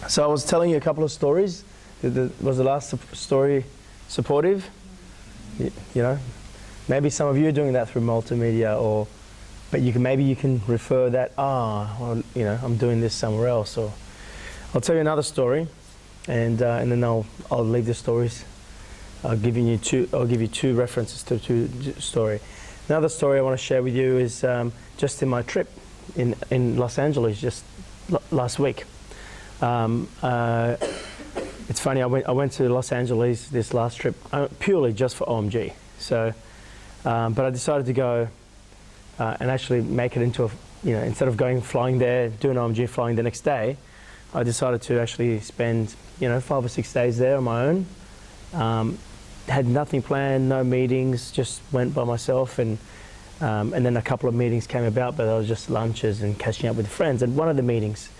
So I was telling you a couple of stories. Was the last story supportive? You know, maybe some of you are doing that through multimedia, but maybe you can refer that. Well, you know, I'm doing this somewhere else. Or I'll tell you another story, and then I'll leave the stories. I'll give you two references to two story. Another story I want to share with you is just in my trip in Los Angeles just last week. It's funny, I went to Los Angeles this last trip purely just for OMG. So, but I decided to go and actually make it into instead of flying there, doing OMG, flying the next day, I decided to actually spend 5 or 6 days there on my own. Had nothing planned, no meetings, just went by myself, and then a couple of meetings came about, but they were just lunches and catching up with friends. And one of the meetings,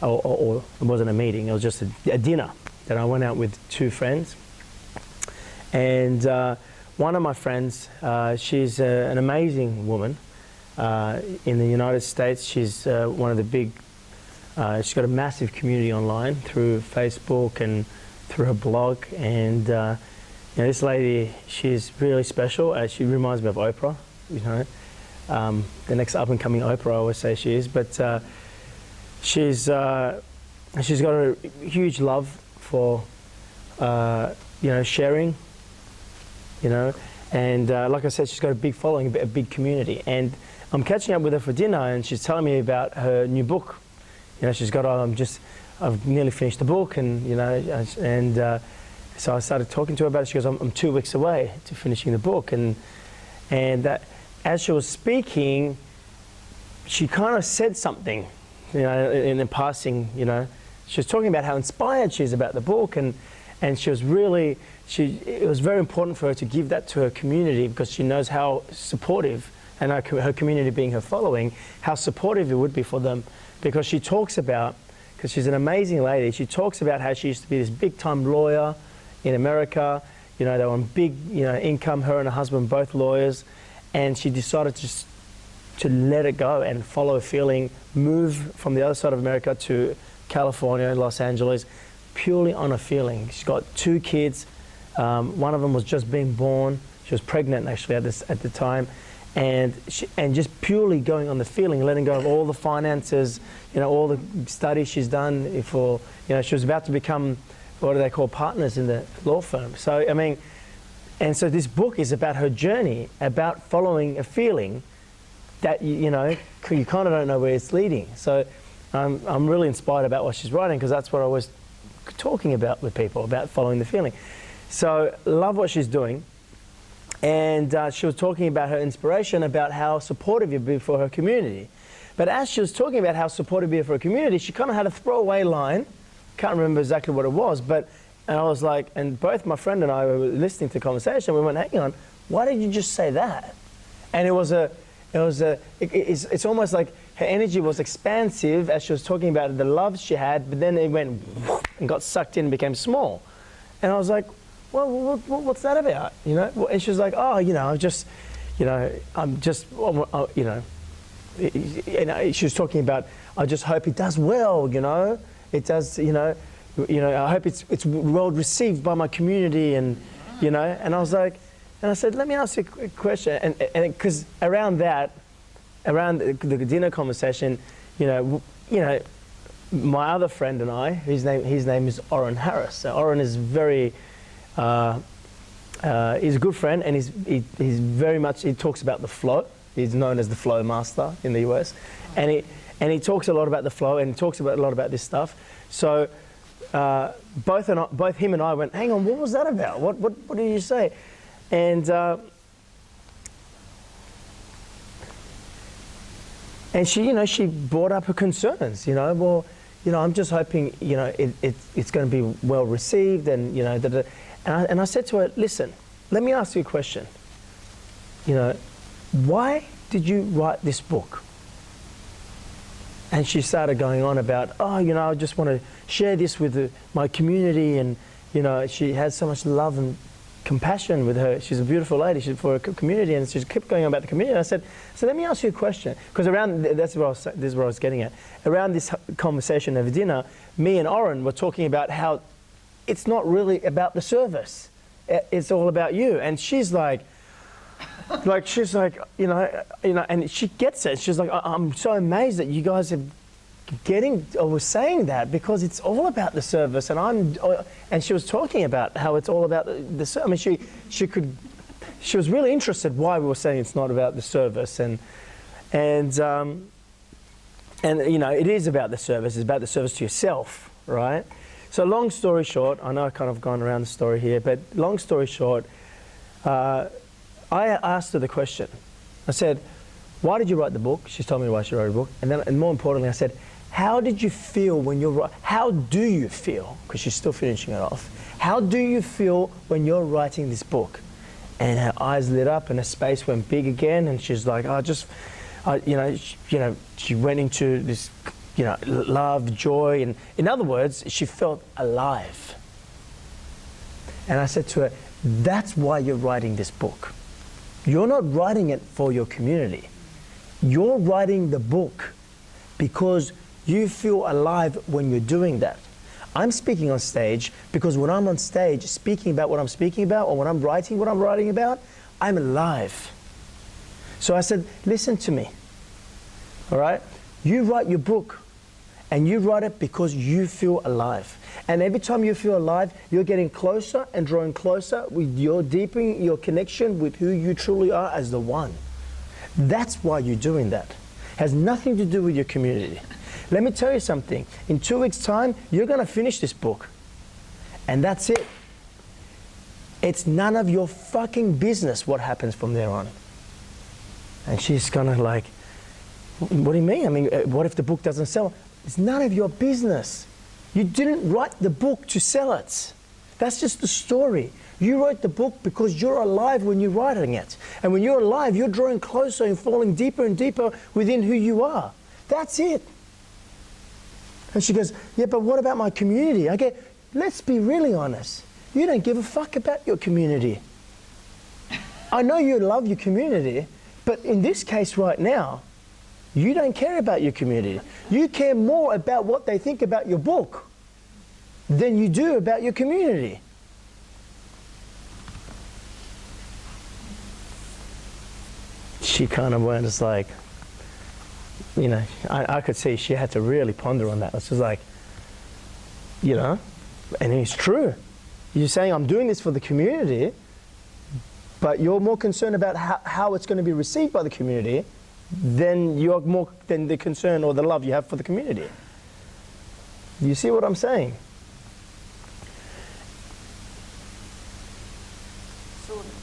or it wasn't a meeting, it was just a dinner that I went out with 2 friends. And one of my friends, she's an amazing woman in the United States. She's one of the big, she's got a massive community online through Facebook and through her blog. And this lady, she's really special. She reminds me of Oprah, the next up-and-coming Oprah, I always say she is. But she's got a huge love for sharing, and like I said, she's got a big following, a big community. And I'm catching up with her for dinner, and she's telling me about her new book. She's got I've nearly finished the book, and so I started talking to her about it. She goes, I'm 2 weeks away to finishing the book, and as she was speaking, she kind of said something, in the passing, She was talking about how inspired she is about the book, and she was really, it was very important for her to give that to her community, because she knows how supportive, and her community being her following, how supportive it would be for them. Because she talks about, because she's an amazing lady, she talks about how she used to be this big-time lawyer in America. They were on big income, her and her husband, both lawyers, and she decided to let it go and follow a feeling, move from the other side of America to California, Los Angeles, purely on a feeling. She's got 2 kids. One of them was just being born. She was pregnant actually at the time, and just purely going on the feeling, letting go of all the finances, all the studies she's done for. She was about to become, what do they call, partners in the law firm. So and so this book is about her journey, about following a feeling that you kind of don't know where it's leading. So I'm really inspired about what she's writing, because that's what I was talking about with people, about following the feeling. So love what she's doing. And she was talking about her inspiration, about how supportive you'd be for her community. But as she was talking about how supportive you'd be for her community, she kind of had a throwaway line. Can't remember exactly what it was, and I was like, and both my friend and I were listening to the conversation. We went, hang on, why did you just say that? And it's almost like her energy was expansive as she was talking about the love she had, but then it went and got sucked in and became small. And I was like, well, what's that about? And she was like, oh, she was talking about, I just hope it does well, it does, I hope it's well received by my community, and and I was like, and I said, let me ask you a question, and because around the dinner conversation, my other friend and I, his name is Oren Harris. So Oren is very, he's a good friend, and he's very much, he talks about the flow. He's known as the flow master in the US, and he talks a lot about the flow, and he talks a lot about this stuff. So both him and I went, hang on, what was that about? What did you say? And she, she brought up her concerns. I'm just hoping, it's going to be well received, and and I said to her, listen, let me ask you a question. Why did you write this book? And she started going on about, I just want to share this with my community, and she has so much love and compassion with her. She's a beautiful lady. She's for a community, and she kept going on about the community. And I said, so let me ask you a question, because this is where I was getting at. Around this conversation over dinner, me and Oren were talking about how it's not really about the service. It's all about you. And she's like, you know, and she gets it. She's like, I'm so amazed that you guys are was saying that, because it's all about the service. And she was talking about how it's all about the I mean, she was really interested why we were saying it's not about the service, and you know, it is about the service. It's about the service to yourself, right? So long story short, I know I've kind of gone around the story here, but long story short, I asked her the question. I said, why did you write the book? She told me why she wrote the book. And more importantly, I said, how did you feel when you're, how do you feel, because she's still finishing it off, how do you feel when you're writing this book? And her eyes lit up and her space went big again, and she's like, she went into this, love, joy, and in other words, she felt alive. And I said to her, that's why you're writing this book. You're not writing it for your community. You're writing the book because you feel alive when you're doing that. I'm speaking on stage because when I'm on stage speaking about what I'm speaking about, or when I'm writing what I'm writing about, I'm alive. So I said, listen to me, all right? You write your book, and you write it because you feel alive. And every time you feel alive, you're getting closer and drawing closer with your deepening your connection with who you truly are as the one. That's why you're doing that. It has nothing to do with your community. Let me tell you something. In 2 weeks' time, you're going to finish this book. And that's it. It's none of your fucking business what happens from there on. And she's kind of like, what do you mean? I mean, what if the book doesn't sell? It's none of your business. You didn't write the book to sell it. That's just the story. You wrote the book because you're alive when you're writing it. And when you're alive, you're drawing closer and falling deeper and deeper within who you are. That's it. And she goes, yeah, but what about my community? I go, let's be really honest. You don't give a fuck about your community. I know you love your community, but in this case right now, you don't care about your community. You care more about what they think about your book than you do about your community. She kind of went just like, I could see she had to really ponder on that. It's just like, and it's true. You're saying, I'm doing this for the community, but you're more concerned about how it's going to be received by the community than the concern or the love you have for the community. You see what I'm saying? Sort of.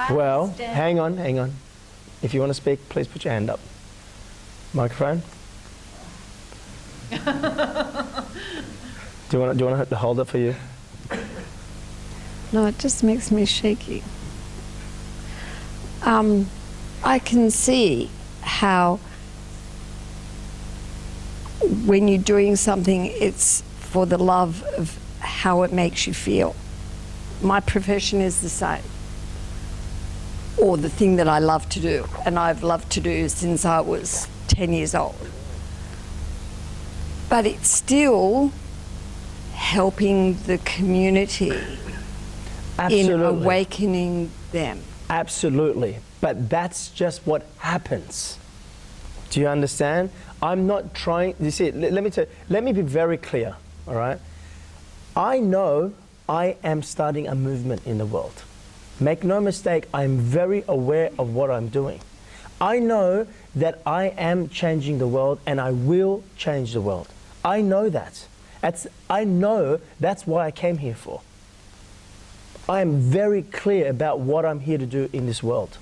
Well, hang on. If you want to speak, please put your hand up. Microphone. Do you want to hold it for you? No, it just makes me shaky. I can see how when you're doing something, it's for the love of how it makes you feel. My profession is the same, or the thing that I love to do, and I've loved to do since I was 10 years old. But it's still helping the community. Absolutely. In awakening them. Absolutely. But that's just what happens. Do you understand? I'm not trying, you see, let me be very clear, all right? I know I am starting a movement in the world. Make no mistake, I'm very aware of what I'm doing. I know that I am changing the world, and I will change the world. I know that. I know that's why I came here for. I am very clear about what I'm here to do in this world.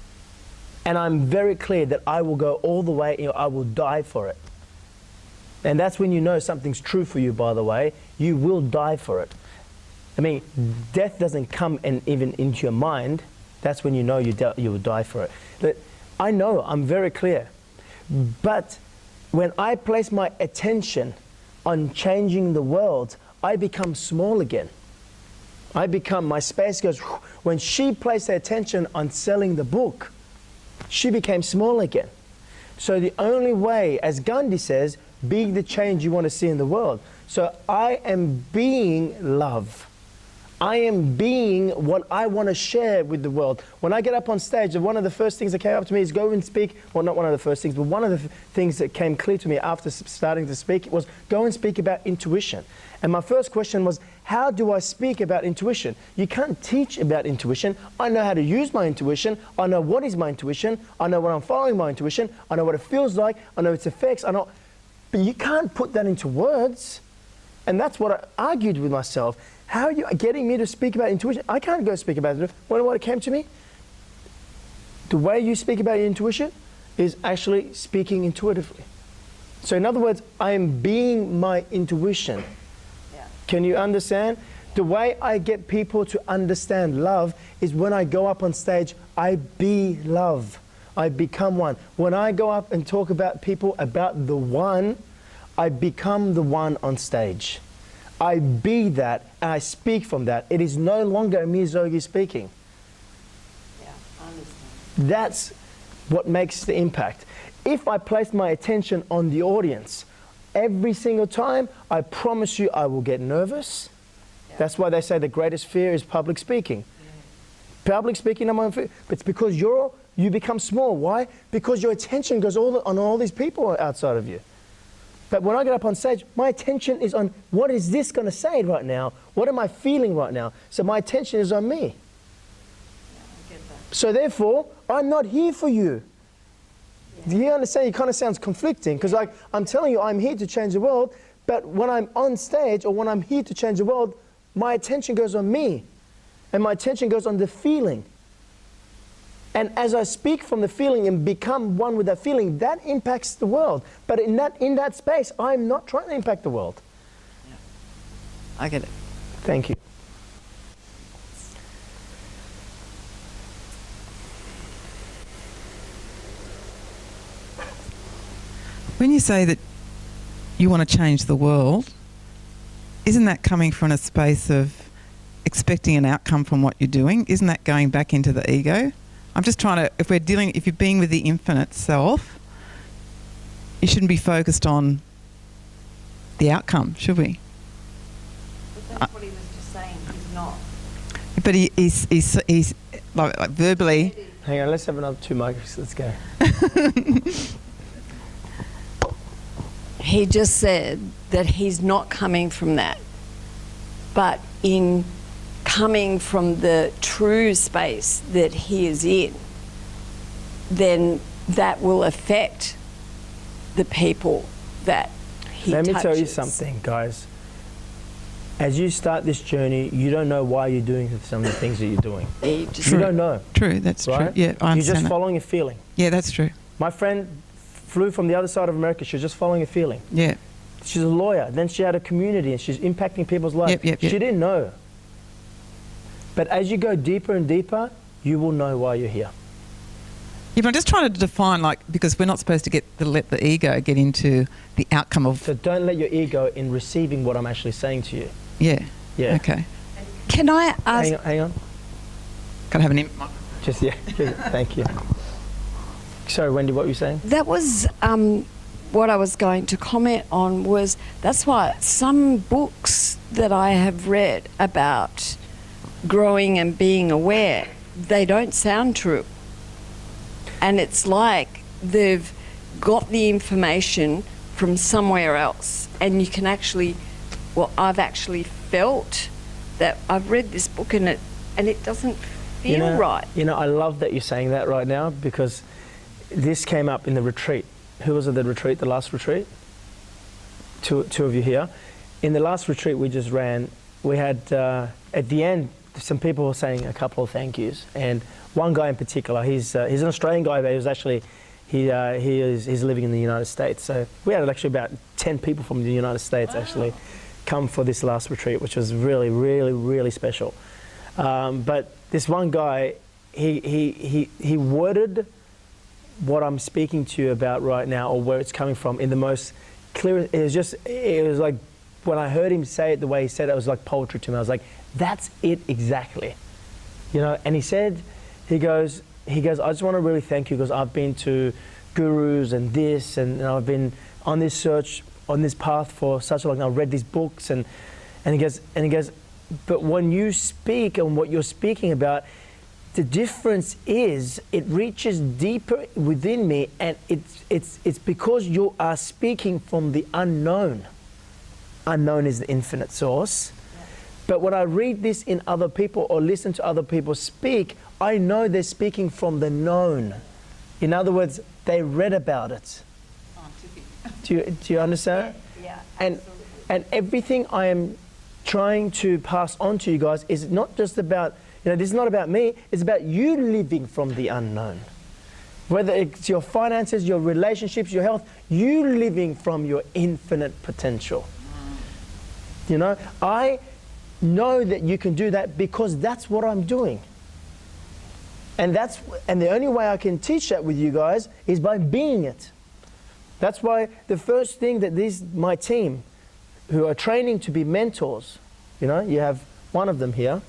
And I'm very clear that I will go all the way, I will die for it. And that's when you know something's true for you, by the way. You will die for it. I mean, death doesn't come even into your mind. That's when you know you will die for it. But I know, I'm very clear. But when I place my attention on changing the world, I become small again. My space goes, when she placed her attention on selling the book, she became small again. So the only way, as Gandhi says, be the change you want to see in the world. So I am being love. I am being what I want to share with the world. When I get up on stage, one of the first things that came up to me is go and speak. Well, not one of the first things, but one of the things that came clear to me after starting to speak was go and speak about intuition. And my first question was, how do I speak about intuition? You can't teach about intuition. I know how to use my intuition. I know what is my intuition. I know when I'm following my intuition. I know what it feels like. I know its effects. But you can't put that into words. And that's what I argued with myself. How are you getting me to speak about intuition? I can't go speak about it. When it came to me, the way you speak about your intuition is actually speaking intuitively. So in other words, I am being my intuition. Yeah. Can you understand? The way I get people to understand love is when I go up on stage, I be love. I become one. When I go up and talk about people about the one, I become the one on stage. I be that, and I speak from that. It is no longer Amir Zogi speaking. Yeah, I understand. That's what makes the impact. If I place my attention on the audience, every single time, I promise you I will get nervous. Yeah. That's why they say the greatest fear is public speaking. Yeah. Public speaking, I'm on fear. But it's because you become small. Why? Because your attention goes on all these people outside of you. But when I get up on stage, my attention is on what is this going to say right now? What am I feeling right now? So my attention is on me. Yeah, I get that. So therefore, I'm not here for you. Yeah. Do you understand? It kind of sounds conflicting because like I'm telling you I'm here to change the world, but when I'm on stage or when I'm here to change the world, my attention goes on me. And my attention goes on the feeling. And as I speak from the feeling and become one with that feeling, that impacts the world. But in that space, I'm not trying to impact the world. Yeah. I get it. Thank you. When you say that you want to change the world, isn't that coming from a space of expecting an outcome from what you're doing? Isn't that going back into the ego? I'm just trying to, if you're being with the infinite self, you shouldn't be focused on the outcome, should we? But that's what he was just saying, he's not. But he's like verbally. Hang on, let's have another 2 mics, let's go. He just said that he's not coming from that, but in coming from the true space that he is in, then that will affect the people that he touches. Let me tell you something, guys. As you start this journey, you don't know why you're doing some of the things that you're doing. You don't know. True, that's right? true. Yeah, I understand. You're just that. following a feeling. Yeah, that's true. My friend flew from the other side of America. She was just following a feeling. Yeah. She's a lawyer. Then she had a community and she's impacting people's lives. Yep. She didn't know. But as you go deeper and deeper, you will know why you're here. Yeah, but I'm just trying to define, because we're not supposed to let the ego get into the outcome of... So don't let your ego in receiving what I'm actually saying to you. Yeah. Yeah. Okay. Can I ask... Hang on. Can I have an... Just, yeah. Thank you. Sorry, Wendy, what were you saying? That was what I was going to comment on was, that's why some books that I have read about growing and being aware, they don't sound true. And it's like they've got the information from somewhere else. And you can actually, I've actually felt that I've read this book and it doesn't feel right. You know, I love that you're saying that right now because this came up in the retreat. Who was at the retreat, the last retreat? Two of you here. In the last retreat we just ran, we had, at the end, some people were saying a couple of thank yous, and one guy in particular, he's an Australian guy, but he was actually, he's living in the United States. So we had actually about 10 people from the United States actually come for this last retreat, which was really, really, really special. But this one guy, he worded what I'm speaking to you about right now, or where it's coming from, in the most clear. It was like, when I heard him say it the way he said it, it was like poetry to me. I was like, that's it exactly. You know, and he goes, I just want to really thank you, because I've been to gurus and this, and I've been on this search, on this path for such a long time. I've read these books, and he goes, but when you speak and what you're speaking about, the difference is it reaches deeper within me, and it's because you are speaking from the unknown. Unknown is the infinite source. But when I read this in other people or listen to other people speak, I know they're speaking from the known. In other words, they read about it. Do you understand? Yeah. And everything I am trying to pass on to you guys is not just about, this is not about me, it's about you living from the unknown. Whether it's your finances, your relationships, your health, you living from your infinite potential. I know that you can do that because that's what I'm doing. And the only way I can teach that with you guys is by being it. That's why the first thing that my team, who are training to be mentors, you have one of them here,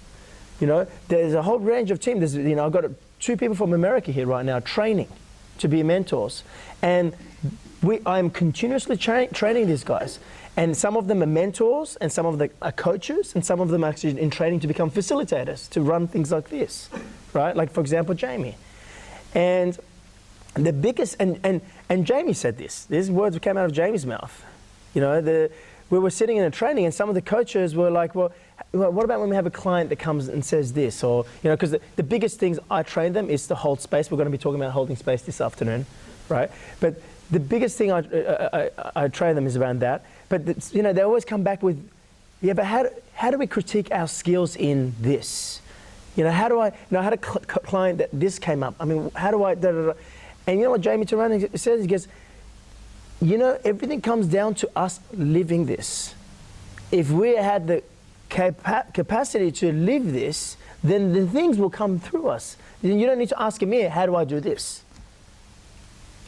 there's a whole range of teams. I've got 2 people from America here right now training to be mentors. And I'm continuously training these guys. And some of them are mentors, and some of them are coaches, and some of them are actually in training to become facilitators, to run things like this, right? Like, for example, Jamie. And the biggest, and Jamie said this. These words came out of Jamie's mouth. We were sitting in a training, and some of the coaches were like, well, what about when we have a client that comes and says this? Or, because the biggest things I train them is to hold space. We're going to be talking about holding space this afternoon, right? But the biggest thing I train them is around that. But they always come back with, yeah, but how do we critique our skills in this? How do I, I had a client that this came up. I mean, how do I, da, da, da. And what Jamie turned around and says? He goes, everything comes down to us living this. If we had the capacity to live this, then the things will come through us. Then you don't need to ask Amir, how do I do this?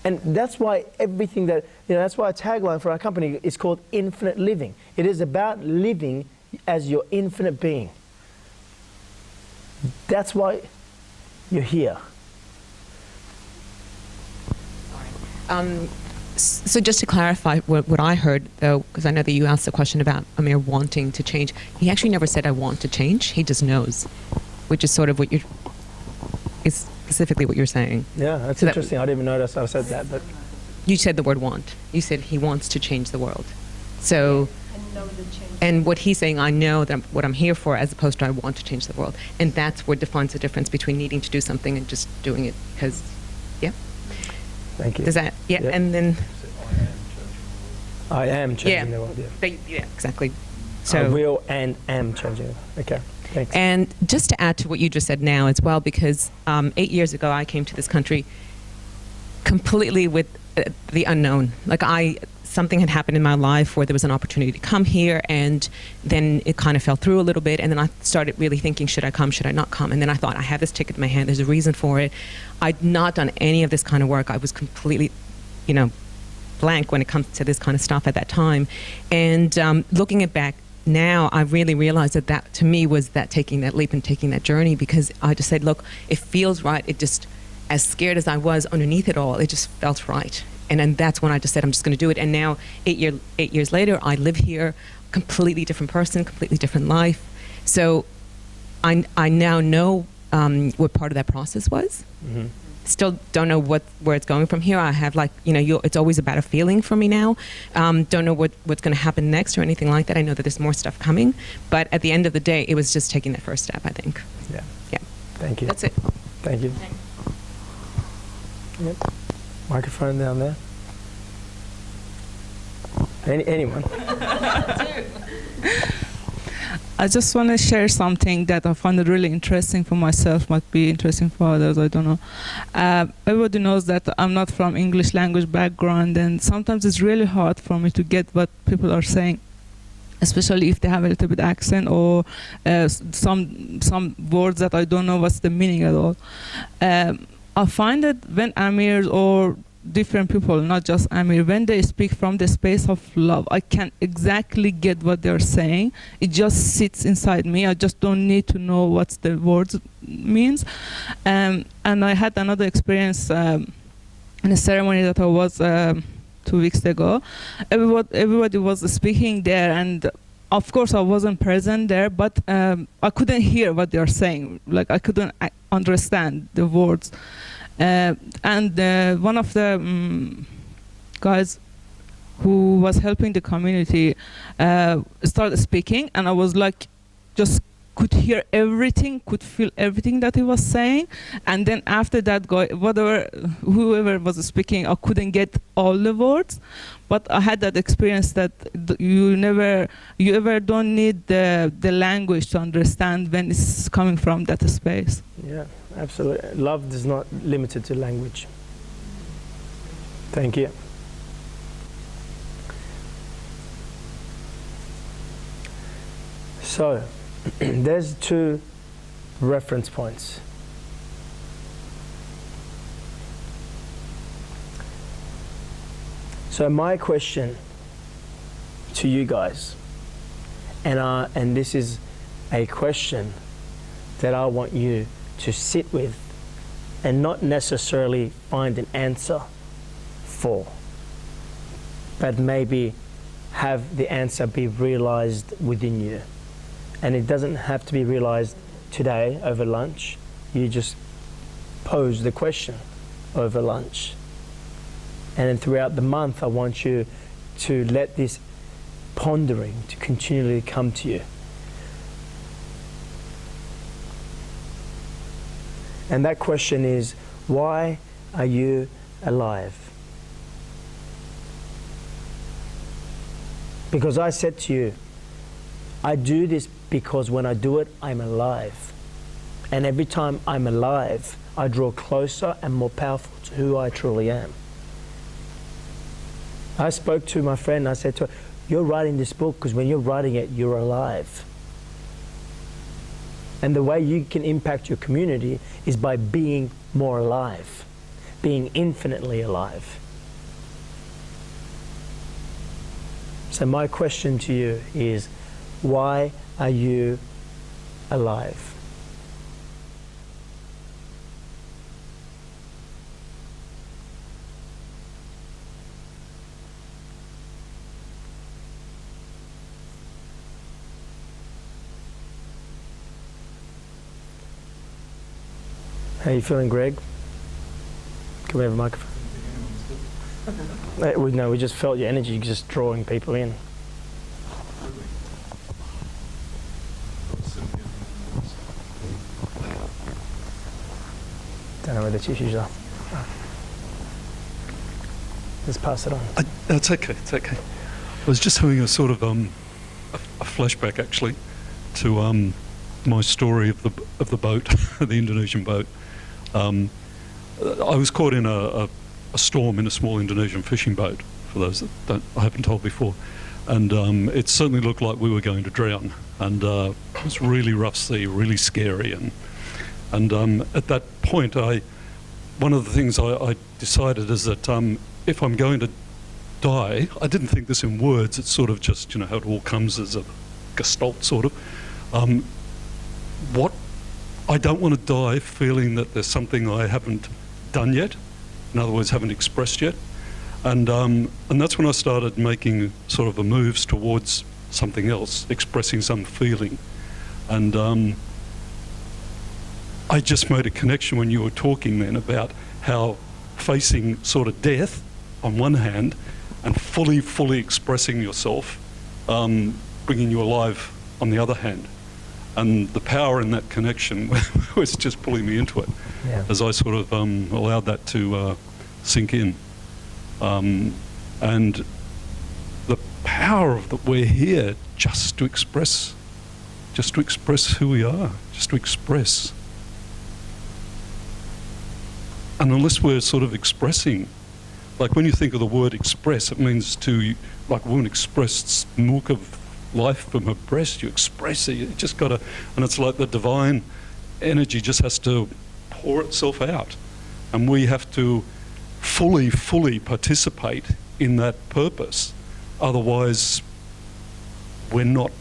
And that's why everything that's why a tagline for our company is called Infinite Living. It is about living as your infinite being. That's why you're here. So just to clarify what I heard, though, because I know that you asked the question about Amir wanting to change. He actually never said, I want to change. He just knows, which is sort of is specifically what you're saying. Yeah, that's interesting. I didn't even notice I said that. But you said the word want. You said he wants to change the world. So, and what he's saying, I know that what I'm here for, as opposed to I want to change the world. And that's what defines the difference between needing to do something and just doing it because, yeah. Thank you. Does that, yeah, yep. And then... I am changing the world, yeah. Yeah, exactly. So I will and am changing it. Okay, thanks. And just to add to what you just said now as well, because 8 years ago I came to this country completely with the unknown. Like something had happened in my life where there was an opportunity to come here, and then it kind of fell through a little bit, and then I started really thinking, should I come, should I not come? And then I thought, I have this ticket in my hand, there's a reason for it. I'd not done any of this kind of work. I was completely, blank when it comes to this kind of stuff at that time. And looking it back now, I really realized that to me was that taking that leap and taking that journey, because I just said, look, it feels right. It just, as scared as I was underneath it all, it just felt right. And then that's when I just said, I'm just going to do it. And now, 8 years later, I live here, completely different person, completely different life. So I now know what part of that process was. Mm-hmm. Still don't know where it's going from here. I have it's always about a feeling for me now. Don't know what's going to happen next or anything like that. I know that there's more stuff coming. But at the end of the day, it was just taking that first step, I think. Yeah. Yeah. Thank you. That's it. Thank you. Yep. Microphone down there. Anyone? I just want to share something that I found it really interesting for myself, might be interesting for others, I don't know. Everybody knows that I'm not from English language background, and sometimes it's really hard for me to get what people are saying, especially if they have a little bit accent or some words that I don't know what's the meaning at all. I find that when Amir or different people, not just Amir, when they speak from the space of love, I can exactly get what they're saying. It just sits inside me. I just don't need to know what the words means. And I had another experience in a ceremony that I was 2 weeks ago. Everybody was speaking there, and of course I wasn't present there, but I couldn't hear what they're saying. Like, I couldn't understand the words. And one of the guys who was helping the community started speaking, and I was like, just could hear everything, could feel everything that he was saying. And then after that guy, whoever was speaking, I couldn't get all the words. But I had that experience that you ever don't need the language to understand when it's coming from that space. Yeah, absolutely. Love is not limited to language. Thank you. So, there's 2 reference points. So my question to you guys, and this is a question that I want you to sit with and not necessarily find an answer for, but maybe have the answer be realized within you. And it doesn't have to be realized today over lunch. You just pose the question over lunch. And then throughout the month, I want you to let this pondering to continually come to you. And that question is, why are you alive? Because I said to you, I do this because when I do it, I'm alive. And every time I'm alive, I draw closer and more powerful to who I truly am. I spoke to my friend, I said to her, you're writing this book because when you're writing it, you're alive. And the way you can impact your community is by being more alive, being infinitely alive. So my question to you is, why are you alive? How are you feeling, Greg? Can we have a microphone? No, we just felt your energy just drawing people in. Don't know where the tissues are. Let's pass it on. It's okay, it's okay. I was just having a sort of a flashback actually to my story of the boat, the Indonesian boat. I was caught in a storm in a small Indonesian fishing boat, for those that I haven't told before. And it certainly looked like we were going to drown. And it was really rough sea, really scary. And at that point, one of the things I decided is that if I'm going to die, I didn't think this in words, it's sort of just, you know, how it all comes as a gestalt sort of. I don't want to die feeling that there's something I haven't done yet, in other words, haven't expressed yet. And that's when I started making sort of moves towards something else, expressing some feeling. And I just made a connection when you were talking then about how facing sort of death on one hand and fully expressing yourself, bringing you alive on the other hand. And the power in that connection was just pulling me into it, yeah, as I sort of allowed that to sink in. And the power of that we're here just to express who we are, just to express. And unless we're sort of expressing, like when you think of the word express, it means to, like a woman expressed milk of life from her breast, you express it, you just gotta, and it's like the divine energy just has to pour itself out. And we have to fully participate in that purpose. Otherwise, we're not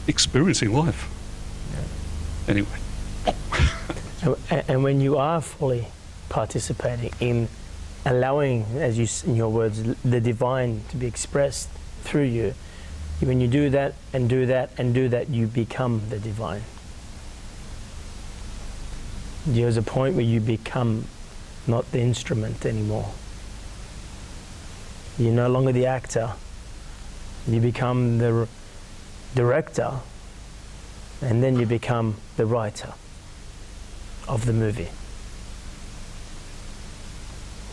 experiencing life. Anyway. And when you are fully participating in allowing, as you, in your words, the divine to be expressed through you, when you do that and do that and do that, you become the divine. There's a point where you become not the instrument anymore. You're no longer the actor. You become the director, and then you become the writer of the movie.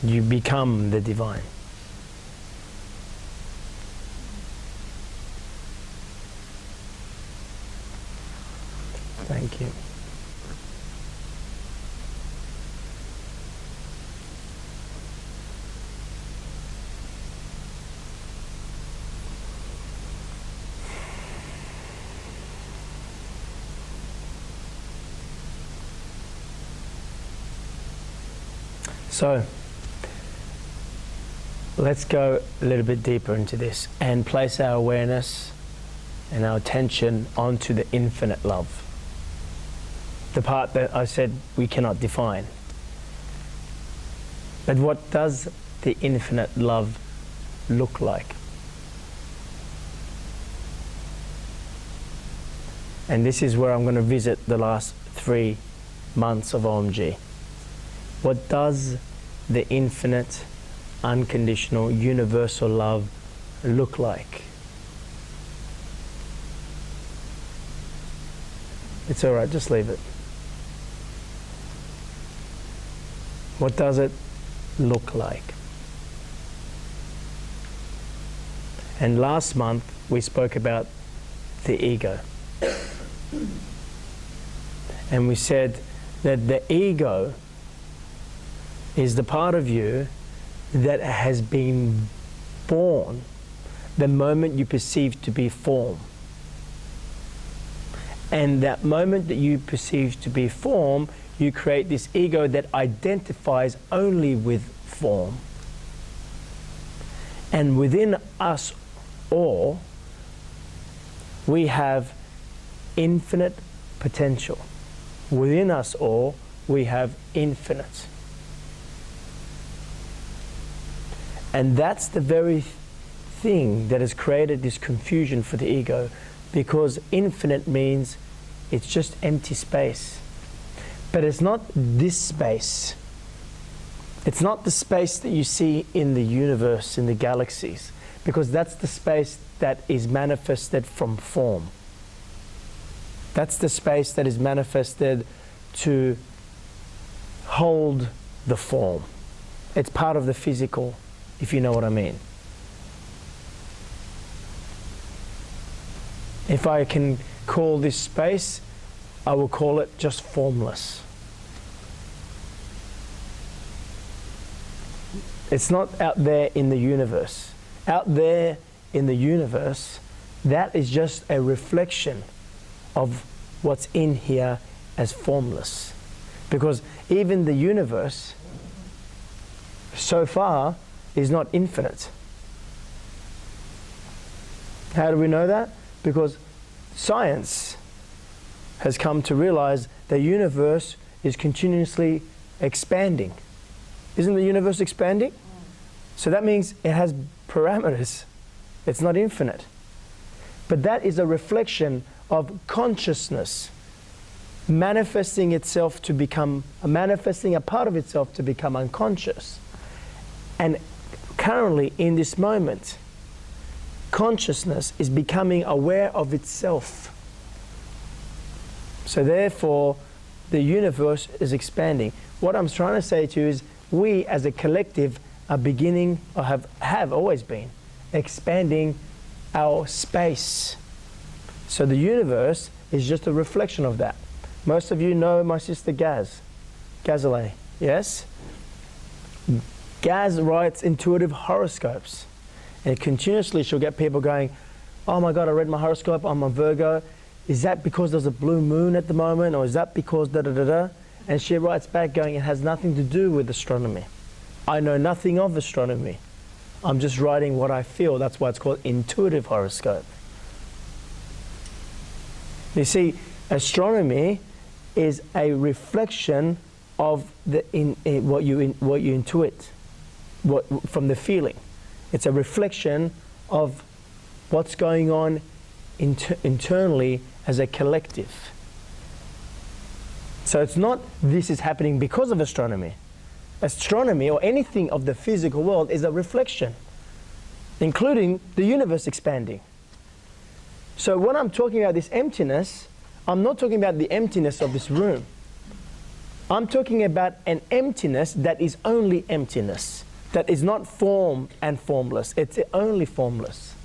You become the divine. Thank you. So, let's go a little bit deeper into this and place our awareness and our attention onto the infinite love. The part that I said we cannot define. But what does the infinite love look like? And this is where I'm going to visit the last 3 months of OMG. What does the infinite, unconditional, universal love look like? It's all right, just leave it. What does it look like? And last month we spoke about the ego. And we said that the ego is the part of you that has been born the moment you perceive to be form. And that moment that you perceive to be form, you create this ego that identifies only with form. And within us all, we have infinite potential. Within us all, we have infinite. And that's the very thing that has created this confusion for the ego, because infinite means it's just empty space. But it's not this space. It's not the space that you see in the universe, in the galaxies, because that's the space that is manifested from form. That's the space that is manifested to hold the form. It's part of the physical, if you know what I mean. If I can call this space, I will call it just formless. It's not out there in the universe. Out there in the universe, that is just a reflection of what's in here as formless. Because even the universe, so far, is not infinite. How do we know that? Because science has come to realize the universe is continuously expanding. Isn't the universe expanding? So that means it has parameters. It's not infinite. But that is a reflection of consciousness manifesting itself to become, manifesting a part of itself to become unconscious. And currently in this moment, consciousness is becoming aware of itself. So therefore, the universe is expanding. What I'm trying to say to you is, we as a collective are beginning, or have always been, expanding our space. So the universe is just a reflection of that. Most of you know my sister Gazale, yes? Gaz writes intuitive horoscopes. And continuously she'll get people going, oh my God, I read my horoscope, I'm a Virgo. Is that because there's a blue moon at the moment? Or is that because da da da da? And she writes back going, it has nothing to do with astronomy. I know nothing of astronomy. I'm just writing what I feel. That's why it's called intuitive horoscope. You see, astronomy is a reflection of what you intuit, from the feeling. It's a reflection of what's going on internally as a collective. So it's not this is happening because of astronomy. Astronomy or anything of the physical world is a reflection, including the universe expanding. So when I'm talking about this emptiness, I'm not talking about the emptiness of this room. I'm talking about an emptiness that is only emptiness, that is not form and formless. It's only formless.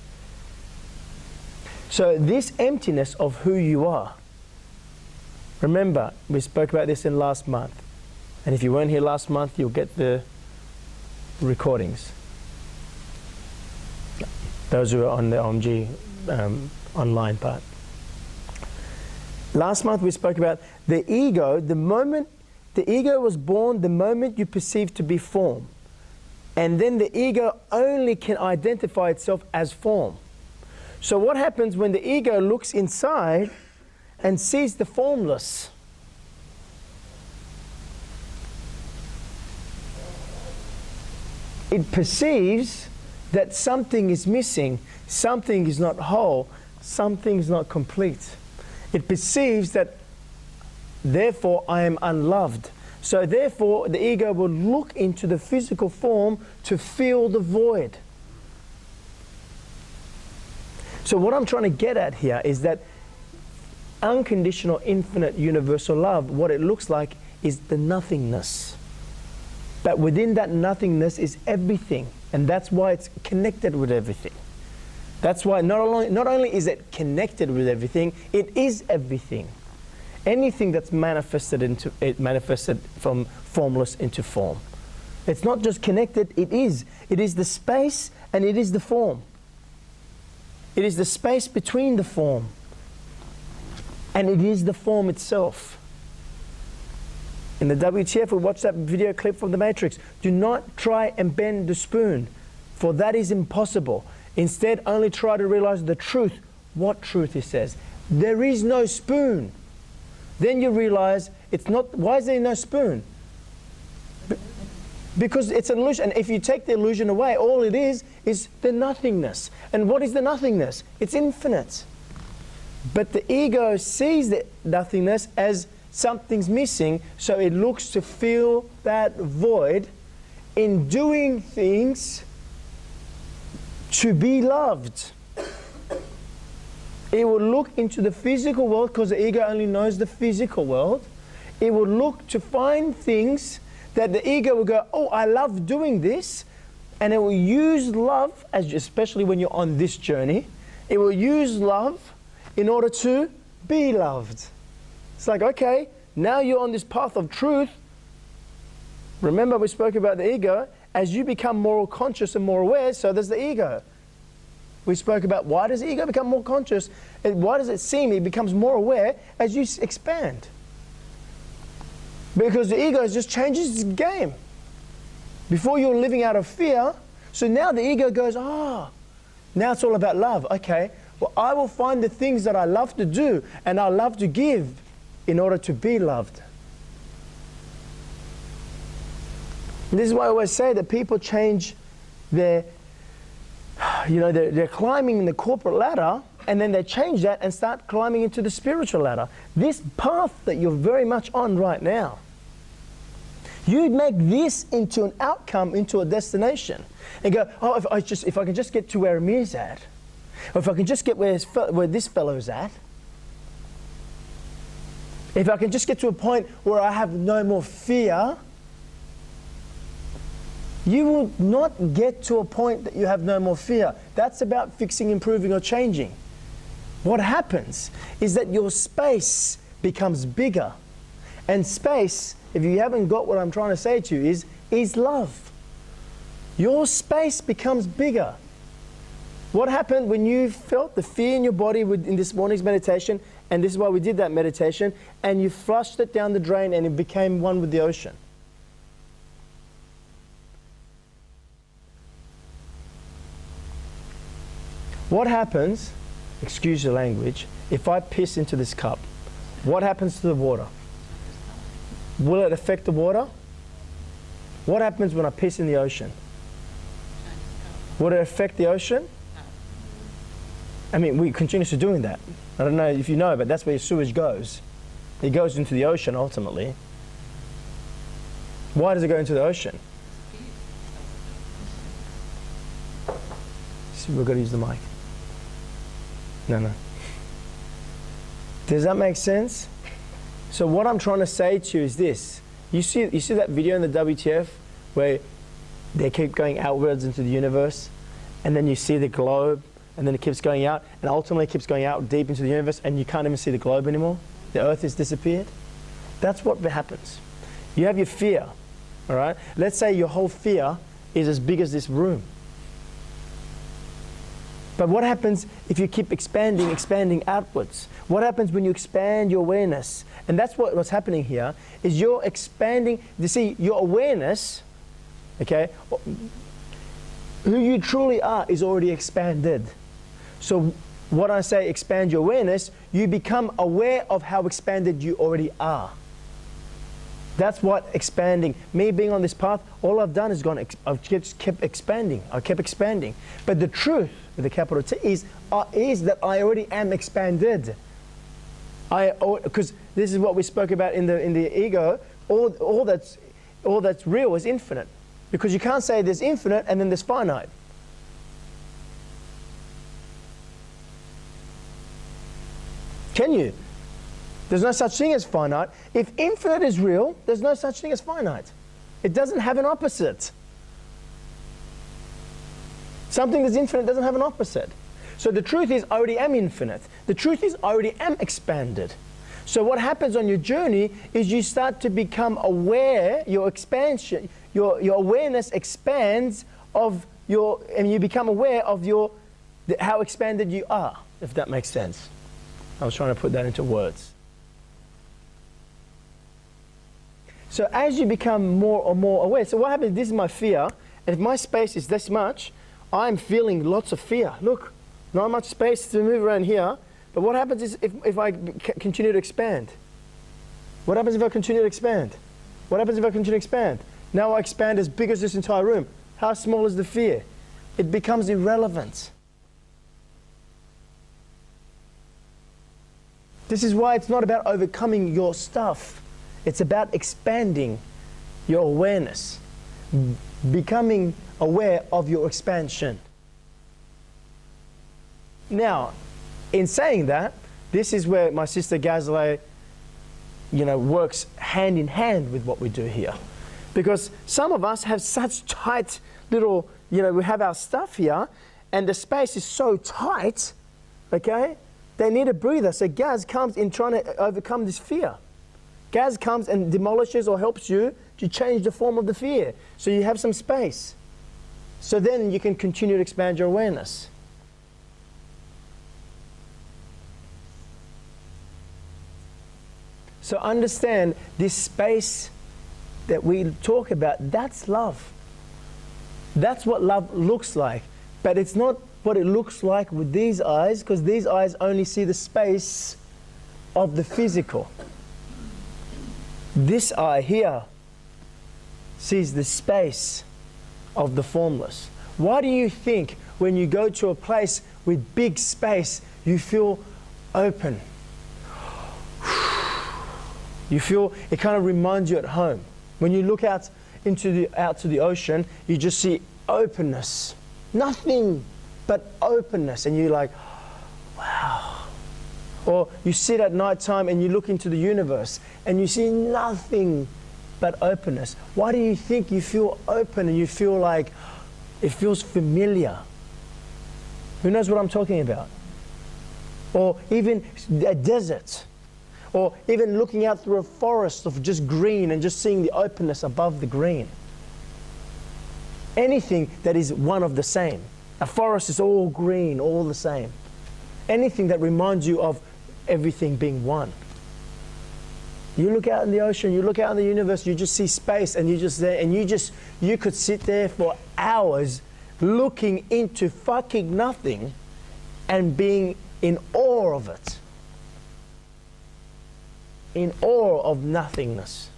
So this emptiness of who you are, remember, we spoke about this in last month. And if you weren't here last month, you'll get the recordings. Those who are on the OMG online part. Last month we spoke about the ego. The moment the ego was born, the moment you perceive to be form. And then the ego only can identify itself as form. So what happens when the ego looks inside and sees the formless? It perceives that something is missing, something is not whole, something is not complete. It perceives that, therefore, I am unloved. So therefore, the ego will look into the physical form to fill the void. So what I'm trying to get at here is that unconditional, infinite, universal love, what it looks like is the nothingness. But within that nothingness is everything. And that's why it's connected with everything. That's why not only is it connected with everything, it is everything. Anything that's manifested from formless into form. It's not just connected, it is. It is the space and it is the form. It is the space between the form. And it is the form itself. In the WTF, we watched that video clip from The Matrix. Do not try and bend the spoon, for that is impossible. Instead, only try to realize the truth. What truth, he says? There is no spoon. Then you realize it's not. Why is there no spoon? Because it's an illusion. And if you take the illusion away, all it is the nothingness. And what is the nothingness? It's infinite. But the ego sees the nothingness as something's missing, so it looks to fill that void in doing things to be loved. It will look into the physical world, because the ego only knows the physical world. It will look to find things that the ego will go, oh, I love doing this. And it will use love, especially when you're on this journey, it will use love in order to be loved. It's like, okay, now you're on this path of truth. Remember, we spoke about the ego. As you become more conscious and more aware, so does the ego. We spoke about why does the ego become more conscious, and why does it seem it becomes more aware as you expand? Because the ego just changes its game. Before you were living out of fear, so now the ego goes, now it's all about love. Okay, well, I will find the things that I love to do and I love to give in order to be loved. And this is why I always say that people change they're climbing the corporate ladder, and then they change that and start climbing into the spiritual ladder. This path that you're very much on right now, you'd make this into an outcome, into a destination, and go, oh, if I can just get to where Amir's at, or if I can just get where this fellow's at, if I can just get to a point where I have no more fear, you will not get to a point that you have no more fear. That's about fixing, improving, or changing. What happens is that your space becomes bigger. And space, if you haven't got what I'm trying to say to you, is love. Your space becomes bigger. What happened when you felt the fear in your body in this morning's meditation, and this is why we did that meditation, and you flushed it down the drain and it became one with the ocean? What happens, excuse the language, if I piss into this cup? What happens to the water? Will it affect the water? What happens when I piss in the ocean? Would it affect the ocean? I mean, we continuously doing that. I don't know if you know, but that's where your sewage goes. It goes into the ocean ultimately. Why does it go into the ocean? See, we've got to use the mic. No. Does that make sense? So what I'm trying to say to you is this. You see that video in the WTF where they keep going outwards into the universe, and then you see the globe, and then it keeps going out, and ultimately it keeps going out deep into the universe, and you can't even see the globe anymore? The earth has disappeared? That's what happens. You have your fear, all right? Let's say your whole fear is as big as this room. But what happens if you keep expanding outwards? What happens when you expand your awareness? And that's what's happening here, is you're expanding. You see, your awareness, okay, who you truly are is already expanded. So what I say, expand your awareness, you become aware of how expanded you already are. That's what expanding. Me being on this path, all I've done is I've just kept expanding. I kept expanding. But the truth, with a capital T, is that I already am expanded. Because this is what we spoke about in the ego. All that's real is infinite. Because you can't say there's infinite and then there's finite. Can you? There's no such thing as finite. If infinite is real, there's no such thing as finite. It doesn't have an opposite. Something that's infinite doesn't have an opposite. So the truth is, I already am infinite. The truth is, I already am expanded. So what happens on your journey is you start to become aware, your expansion, your awareness expands and you become aware of how expanded you are, if that makes sense. I was trying to put that into words. So as you become more and more aware, so what happens, this is my fear, and if my space is this much, I'm feeling lots of fear. Look, not much space to move around here, but what happens is if I continue to expand? What happens if I continue to expand? What happens if I continue to expand? Now I expand as big as this entire room. How small is the fear? It becomes irrelevant. This is why it's not about overcoming your stuff. It's about expanding your awareness, becoming aware of your expansion. Now, in saying that, this is where my sister Gazelle, works hand in hand with what we do here. Because some of us have such tight little, we have our stuff here, and the space is so tight, okay? They need a breather. So Gaz comes in trying to overcome this fear. Gaz comes and demolishes or helps you to change the form of the fear. So you have some space. So then you can continue to expand your awareness. So understand this space that we talk about, that's love. That's what love looks like. But it's not what it looks like with these eyes, because these eyes only see the space of the physical. This eye here sees the space of the formless. Why do you think when you go to a place with big space, you feel open? You feel, it kind of reminds you at home. When you look out to the ocean, you just see openness. Nothing but openness. And you're like, wow. Or you sit at night time and you look into the universe and you see nothing but openness. Why do you think you feel open and you feel like it feels familiar? Who knows what I'm talking about? Or even a desert. Or even looking out through a forest of just green and just seeing the openness above the green. Anything that is one of the same. A forest is all green, all the same. Anything that reminds you of everything being one. You look out in the ocean, you look out in the universe, you just see space, and you're just there, and you could sit there for hours looking into fucking nothing and being in awe of it. In awe of nothingness.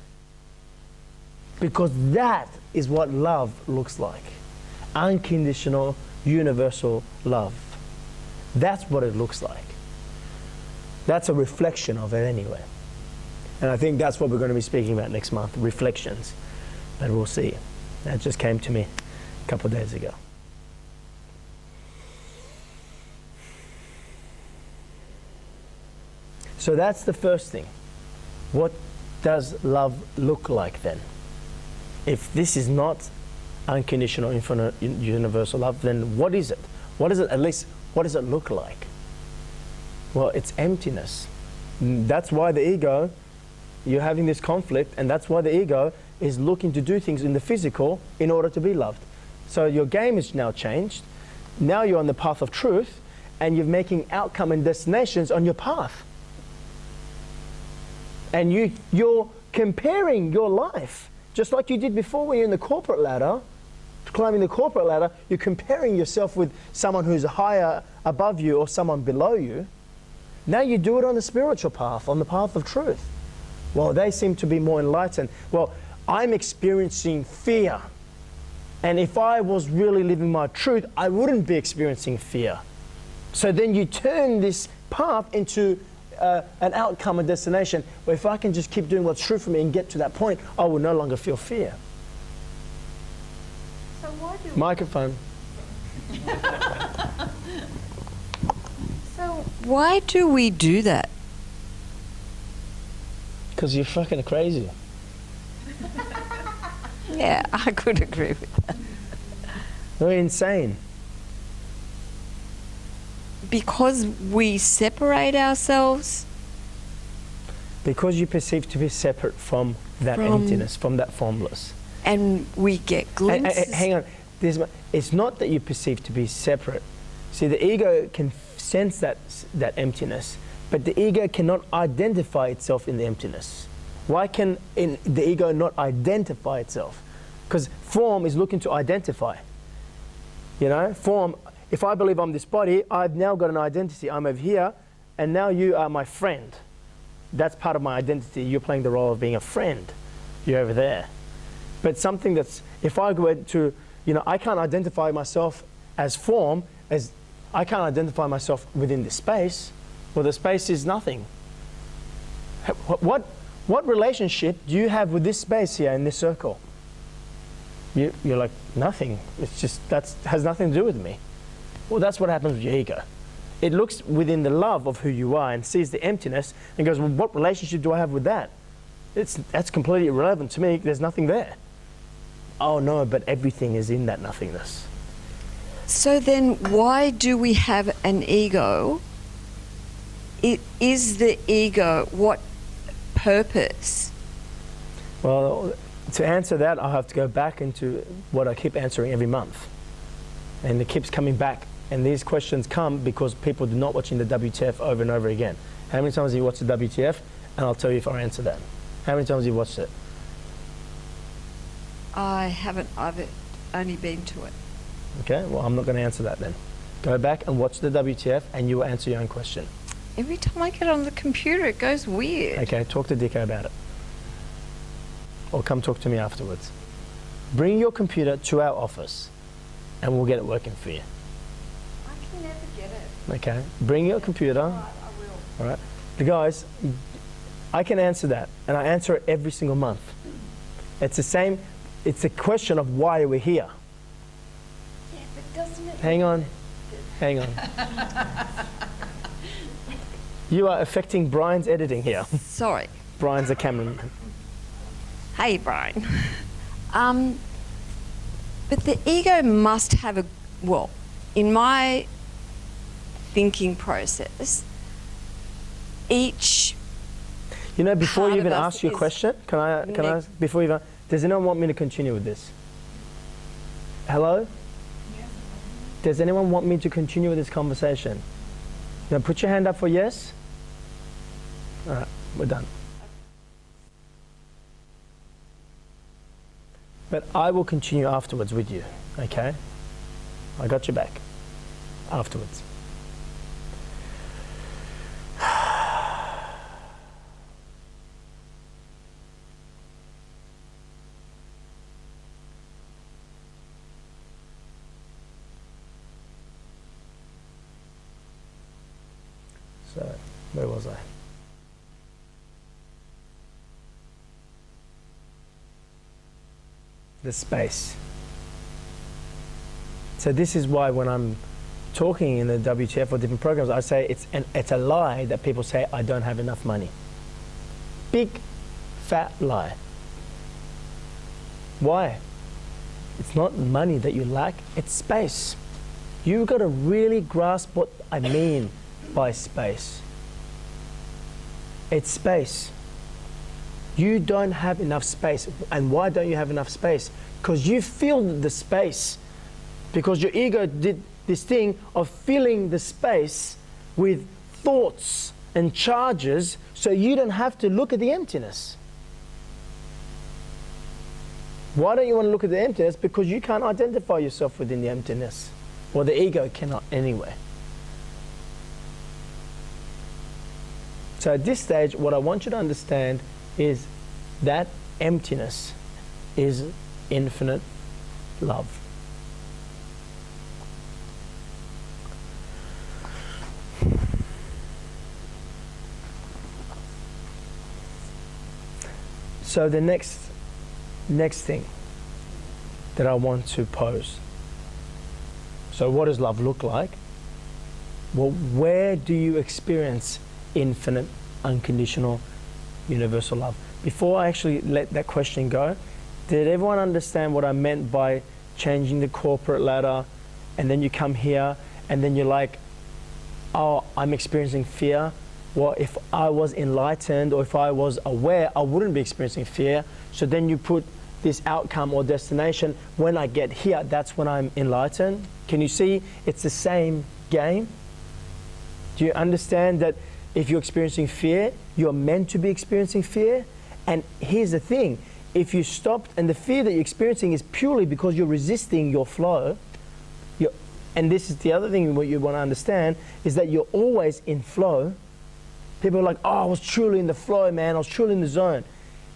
Because that is what love looks like. Unconditional, universal love. That's what it looks like. That's a reflection of it anyway. And I think that's what we're going to be speaking about next month, reflections. But we'll see. That just came to me a couple of days ago. So that's the first thing. What does love look like then? If this is not unconditional, infinite, universal love, then what is it? What is it, at least, what does it look like? Well, it's emptiness. That's why the ego, you're having this conflict, and that's why the ego is looking to do things in the physical in order to be loved. So your game is now changed. Now you're on the path of truth, and you're making outcome and destinations on your path. And you're comparing your life, just like you did before when you're in the corporate ladder, climbing the corporate ladder, you're comparing yourself with someone who's higher above you or someone below you. Now you do it on the spiritual path, on the path of truth. Well, they seem to be more enlightened. Well, I'm experiencing fear. And if I was really living my truth, I wouldn't be experiencing fear. So then you turn this path into an outcome and destination where if I can just keep doing what's true for me and get to that point, I will no longer feel fear. So why do Microphone. So why do we do that? Because you're fucking crazy. Yeah, I could agree with that. You're insane. Because we separate ourselves? Because you perceive to be separate from that emptiness, from that formless. And we get glimpses. Hang on. It's not that you perceive to be separate. See, the ego can sense that emptiness, but the ego cannot identify itself in the emptiness. Why can the ego not identify itself? Because form is looking to identify. You know, form, if I believe I'm this body, I've now got an identity. I'm over here, and now you are my friend. That's part of my identity. You're playing the role of being a friend. You're over there. But something that's, if I go to, you know, I can't identify myself as form, as I can't identify myself within the space. Well, the space is nothing. What relationship do you have with this space here in this circle? You're like, nothing. It's just, that has nothing to do with me. Well, that's what happens with your ego. It looks within the love of who you are and sees the emptiness and goes, well, what relationship do I have with that? That's completely irrelevant to me. There's nothing there. Oh no, but everything is in that nothingness. So then why do we have an ego? Is the ego, what purpose? Well, to answer that, I'll have to go back into what I keep answering every month. And it keeps coming back. And these questions come because people are not watching the WTF over and over again. How many times have you watched the WTF? And I'll tell you if I answer that. How many times have you watched it? I haven't. I've only been to it. Okay, well, I'm not going to answer that then. Go back and watch the WTF and you will answer your own question. Every time I get on the computer, it goes weird. Okay, talk to Dicko about it. Or come talk to me afterwards. Bring your computer to our office and we'll get it working for you. I can never get it. Okay, bring your computer. All right, I will. All right. The guys, I can answer that, and I answer it every single month. It's the same, it's a question of why we're here. Yeah, but doesn't it... Hang on. You are affecting Brian's editing here. Sorry. Brian's a cameraman. Hey, Brian. But the ego must have a... Well, in my thinking process, each... You know, before you part even of us ask your is question, can I before you even, does anyone want me to continue with this? Hello? Does anyone want me to continue with this conversation? Now put your hand up for yes. All right, we're done. But I will continue afterwards with you, okay? I got your back afterwards. So, where was I? The space. So this is why when I'm talking in the WTF or different programs, I say it's a lie that people say I don't have enough money. Big, fat lie. Why? It's not money that you lack, it's space. You've got to really grasp what I mean by space. It's space. You don't have enough space. And why don't you have enough space? Because you filled the space. Because your ego did this thing of filling the space with thoughts and charges so you don't have to look at the emptiness. Why don't you want to look at the emptiness? Because you can't identify yourself within the emptiness. Or the ego cannot anyway. So at this stage, what I want you to understand is that emptiness is infinite love. So the next thing that I want to pose. So what does love look like? Well, where do you experience infinite, unconditional, universal love? Before I actually let that question go, did everyone understand what I meant by changing the corporate ladder and then you come here and then you're like, oh, I'm experiencing fear? Well, if I was enlightened or if I was aware, I wouldn't be experiencing fear. So then you put this outcome or destination, when I get here, that's when I'm enlightened. Can you see it's the same game? Do you understand that if you're experiencing fear, you're meant to be experiencing fear? And here's the thing, if you stopped, and the fear that you're experiencing is purely because you're resisting your flow, and this is the other thing what you want to understand, is that you're always in flow. People are like, oh, I was truly in the flow, man, I was truly in the zone.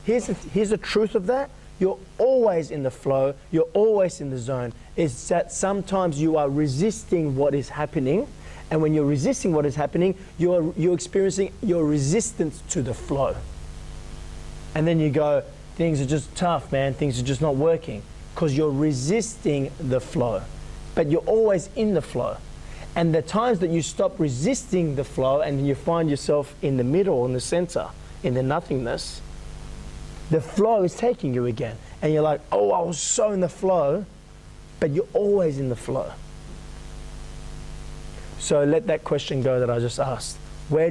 Here's the truth of that. You're always in the flow, you're always in the zone. It's that sometimes you are resisting what is happening, and when you're resisting what is happening, you're experiencing your resistance to the flow. And then you go, things are just tough, man, things are just not working, because you're resisting the flow. But you're always in the flow. And the times that you stop resisting the flow and you find yourself in the middle, in the center, in the nothingness, the flow is taking you again. And you're like, oh, I was so in the flow, but you're always in the flow. So let that question go that I just asked. Where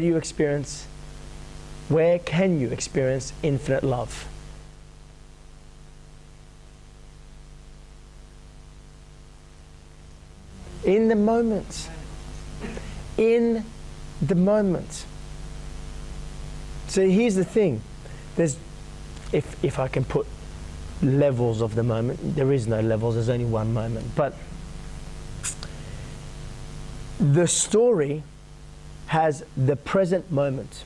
can you experience infinite love? In the moment. In the moment. So here's the thing. There's, if I can put levels of the moment, there is no levels, there's only one moment. But the story has the present moment.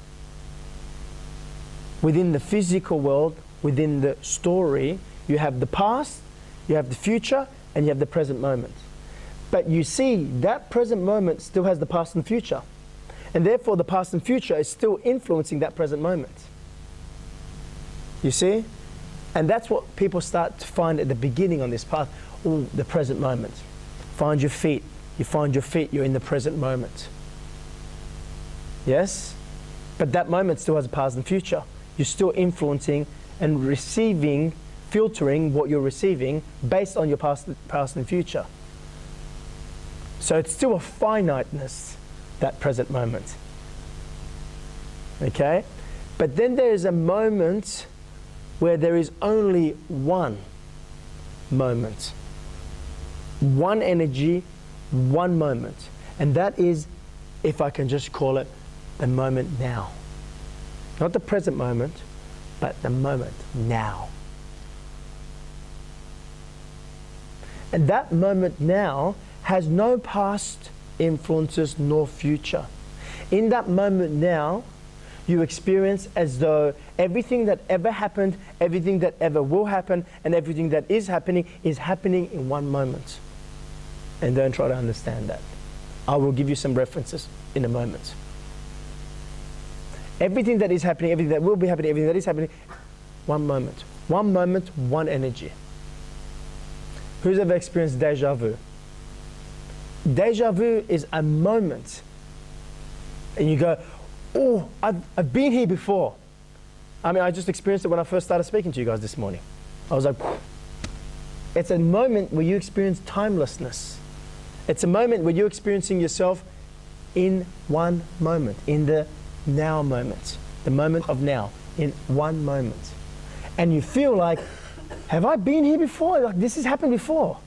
Within the physical world, within the story, you have the past, you have the future, and you have the present moment. But you see, that present moment still has the past and future. And therefore, the past and future is still influencing that present moment. You see? And that's what people start to find at the beginning on this path. Oh, the present moment. Find your feet. You find your feet, you're in the present moment. Yes? But that moment still has a past and future. You're still influencing and receiving, filtering what you're receiving based on your past and future. So it's still a finiteness, that present moment. Okay? But then there is a moment where there is only one moment. One energy, one moment. And that is, if I can just call it, the moment now. Not the present moment, but the moment now. And that moment now has no past influences nor future. In that moment now, you experience as though everything that ever happened, everything that ever will happen, and everything that is happening in one moment. And don't try to understand that. I will give you some references in a moment. Everything that is happening, everything that will be happening, everything that is happening, one moment. One moment, one energy. Who's ever experienced deja vu? Deja vu is a moment. And you go, oh, I've been here before. I mean, I just experienced it when I first started speaking to you guys this morning. I was like, phew. It's a moment where you experience timelessness. It's a moment where you're experiencing yourself in one moment, in the now moment, the moment of now, in one moment. And you feel like, have I been here before? Like, this has happened before.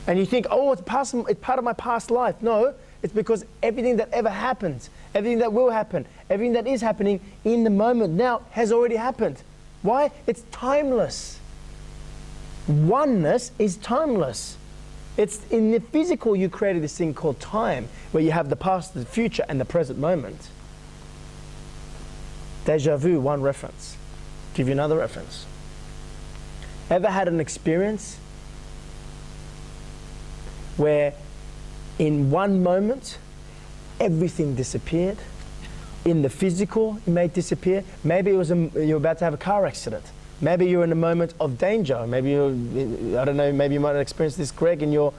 And you think, oh, it's part of my past life. No, it's because everything that ever happened, everything that will happen, everything that is happening in the moment now has already happened. Why? It's timeless. Oneness is timeless. It's in the physical you created this thing called time, where you have the past, the future, and the present moment. Deja vu, one reference. Give you another reference. Ever had an experience where in one moment everything disappeared? In the physical, it may disappear. Maybe it was you're about to have a car accident. Maybe you're in a moment of danger. Maybe I don't know, maybe you might have experienced this, Greg, in your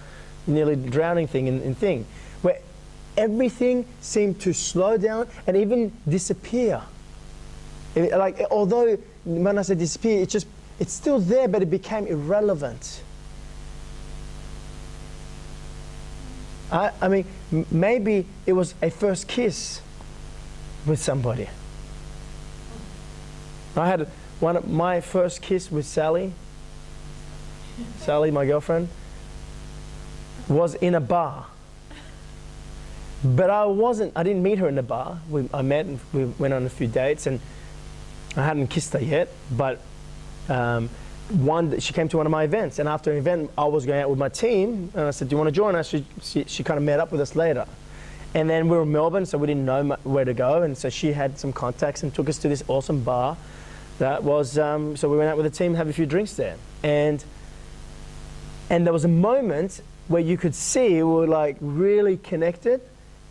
nearly drowning thing in thing, where everything seemed to slow down and even disappear. Like, although when I say disappear, it's still there, but it became irrelevant. I mean, maybe it was a first kiss with somebody. I had my first kiss with Sally, my girlfriend, was in a bar. But I didn't meet her in the bar. I met and we went on a few dates, and I hadn't kissed her yet, but she came to one of my events, and after an event I was going out with my team, and I said, do you want to join us? She kind of met up with us later. And then we were in Melbourne, so we didn't know where to go, and so she had some contacts and took us to this awesome bar. That was, so we went out with the team and had a few drinks there. And there was a moment where you could see we were like really connected,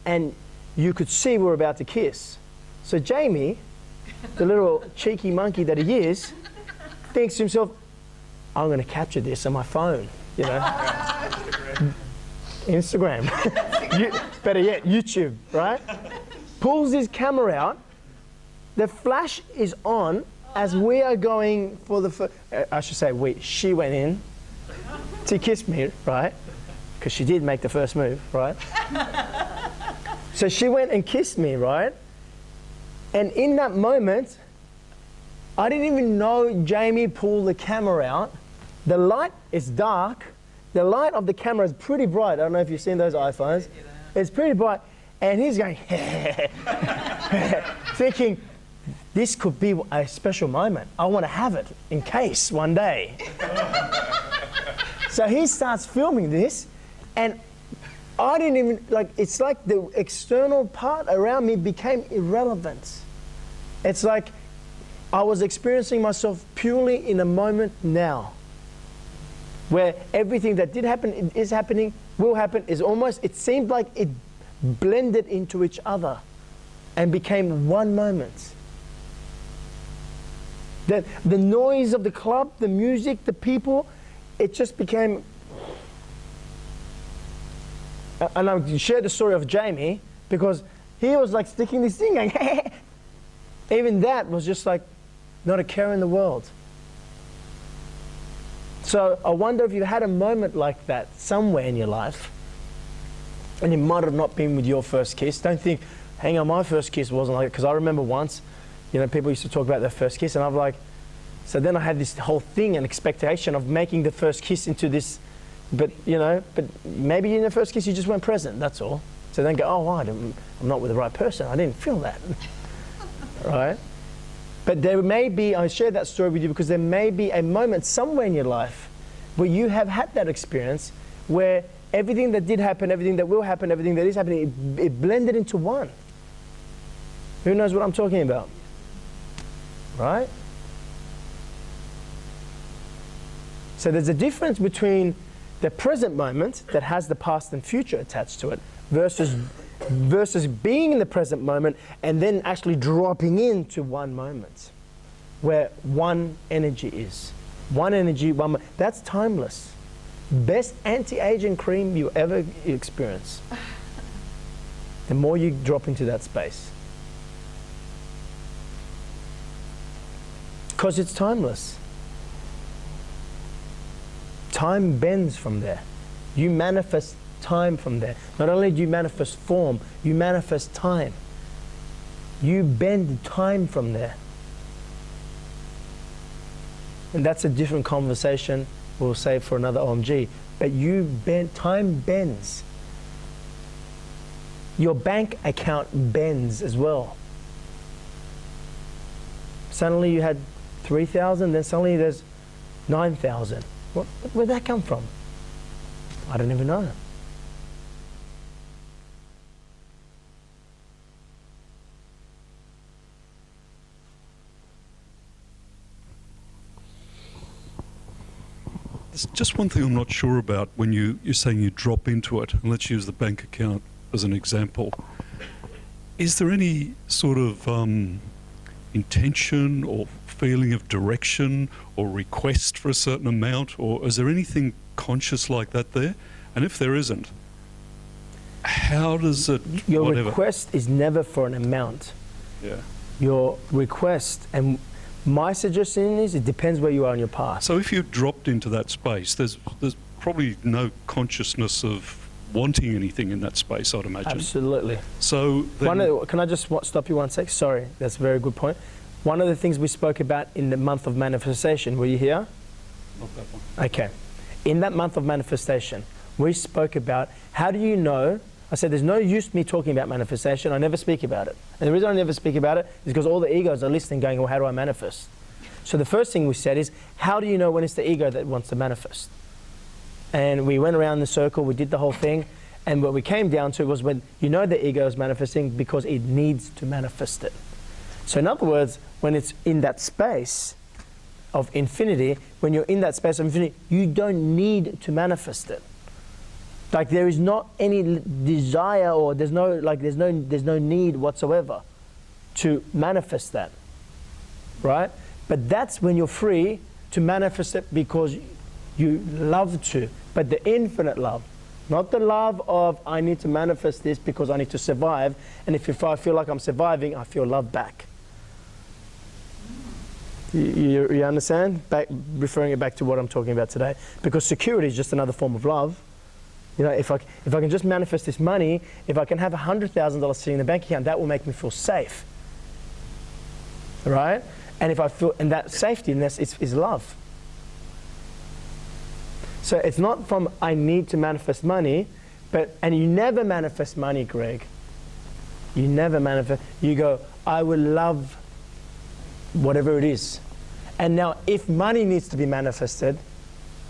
and you could see we were about to kiss. So Jamie, the little cheeky monkey that he is, thinks to himself, I'm going to capture this on my phone, you know. Instagram. Better yet, YouTube, right? Pulls his camera out. The flash is on as we are going for the I should say she went in to kiss me, right? Because she did make the first move, right? So she went and kissed me, right? And in that moment, I didn't even know Jamie pulled the camera out. The light is dark. The light of the camera is pretty bright. I don't know if you've seen those iPhones. It's pretty bright. And he's going, thinking, this could be a special moment. I want to have it in case one day. So he starts filming this, and I didn't even, it's like the external part around me became irrelevant. It's like I was experiencing myself purely in a moment now, where everything that did happen, is happening, will happen, is almost, it seemed like it blended into each other and became one moment. The noise of the club, the music, the people, it just became. And I shared the story of Jamie because he was like sticking this thing going, even that was just like not a care in the world. So I wonder if you had a moment like that somewhere in your life, and it might have not been with your first kiss. Don't think, hang on, my first kiss wasn't like it. Because I remember once, people used to talk about their first kiss, and I'm like, so then I had this whole thing and expectation of making the first kiss into this But, you know, but maybe in the first kiss you just weren't present, that's all. So then go, oh, I'm not with the right person. I didn't feel that, right? But there may be, I share that story with you because there may be a moment somewhere in your life where you have had that experience where everything that did happen, everything that will happen, everything that is happening, it blended into one. Who knows what I'm talking about? Right? So there's a difference between the present moment that has the past and future attached to it versus being in the present moment and then actually dropping into one moment where one energy is. One energy, that's timeless. Best anti-aging cream you ever experience. The more you drop into that space. Because it's timeless. Time bends from there. You manifest time from there. Not only do you manifest form, you manifest time. You bend time from there. And that's a different conversation we'll save for another OMG. But time bends. Your bank account bends as well. Suddenly you had 3,000, then suddenly there's 9,000. Where'd that come from? I don't even know. There's just one thing I'm not sure about when you're saying you drop into it, and let's use the bank account as an example. Is there any sort of intention or feeling of direction or request for a certain amount, or is there anything conscious like that there? And if there isn't, how does it... Your request is never for an amount. Yeah. Your request, and my suggestion is it depends where you are in your past. So if you dropped into that space, there's probably no consciousness of wanting anything in that space, I'd imagine. Absolutely. So then, can I just stop you one sec? Sorry, that's a very good point. One of the things we spoke about in the month of manifestation, were you here? not that one. Okay. In that month of manifestation, we spoke about how do you know. I said there's no use me talking about manifestation. I never speak about it. And the reason I never speak about it is because all the egos are listening going, well, how do I manifest? So the first thing we said is, how do you know when it's the ego that wants to manifest? And we went around the circle, we did the whole thing, and what we came down to was when you know the ego is manifesting because it needs to manifest it. So in other words, when it's in that space of infinity, when you're in that space of infinity, you don't need to manifest it. Like there is not any desire, or there's no need whatsoever to manifest that, right? But that's when you're free to manifest it because you love to. But the infinite love, not the love of I need to manifest this because I need to survive, and if I feel like I'm surviving, I feel love back. You understand? Referring it back to what I'm talking about today, because security is just another form of love. You know, if I can just manifest this money, if I can have $100,000 sitting in the bank account, that will make me feel safe, right? And if I feel, and that safetyness is love. So it's not from I need to manifest money, and you never manifest money, Greg. You never manifest. You go, I will love whatever it is. And now, if money needs to be manifested,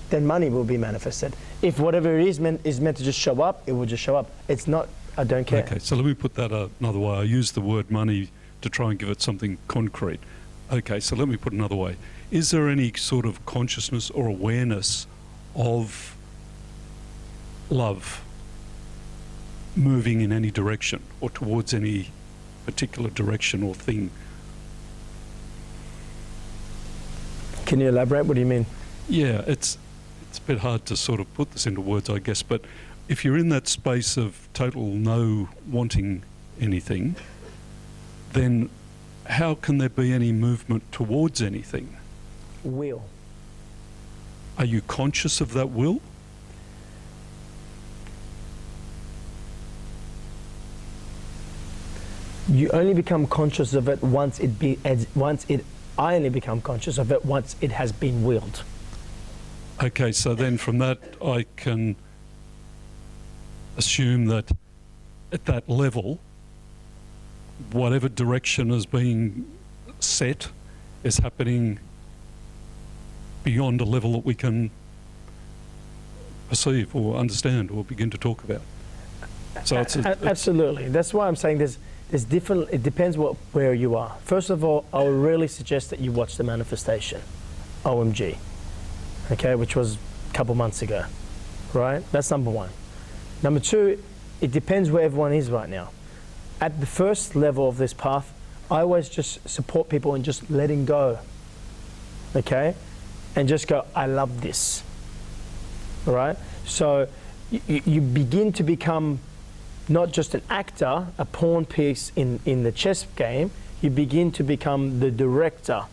then money will be manifested. If whatever it is meant to just show up, it will just show up. It's not, I don't care. Okay, so let me put that another way. I use the word money to try and give it something concrete. Okay, so let me put it another way. Is there any sort of consciousness or awareness of love moving in any direction or towards any particular direction or thing? Can you elaborate? What do you mean? Yeah, it's a bit hard to sort of put this into words, I guess, but if you're in that space of total no wanting anything, then how can there be any movement towards anything? Will. Are you conscious of that will? You only become conscious of it I only become conscious of it once it has been willed. Okay, so then from that I can assume that at that level, whatever direction is being set is happening beyond a level that we can perceive or understand or begin to talk about. So Absolutely. That's why I'm saying there's different. It depends where you are. First of all, I would really suggest that you watch the manifestation, OMG, okay, which was a couple months ago, right? That's number one. Number two, it depends where everyone is right now. At the first level of this path, I always just support people in just letting go, okay, and just go, I love this, all right? So you begin to become not just an actor, a pawn piece in the chess game, you begin to become the director.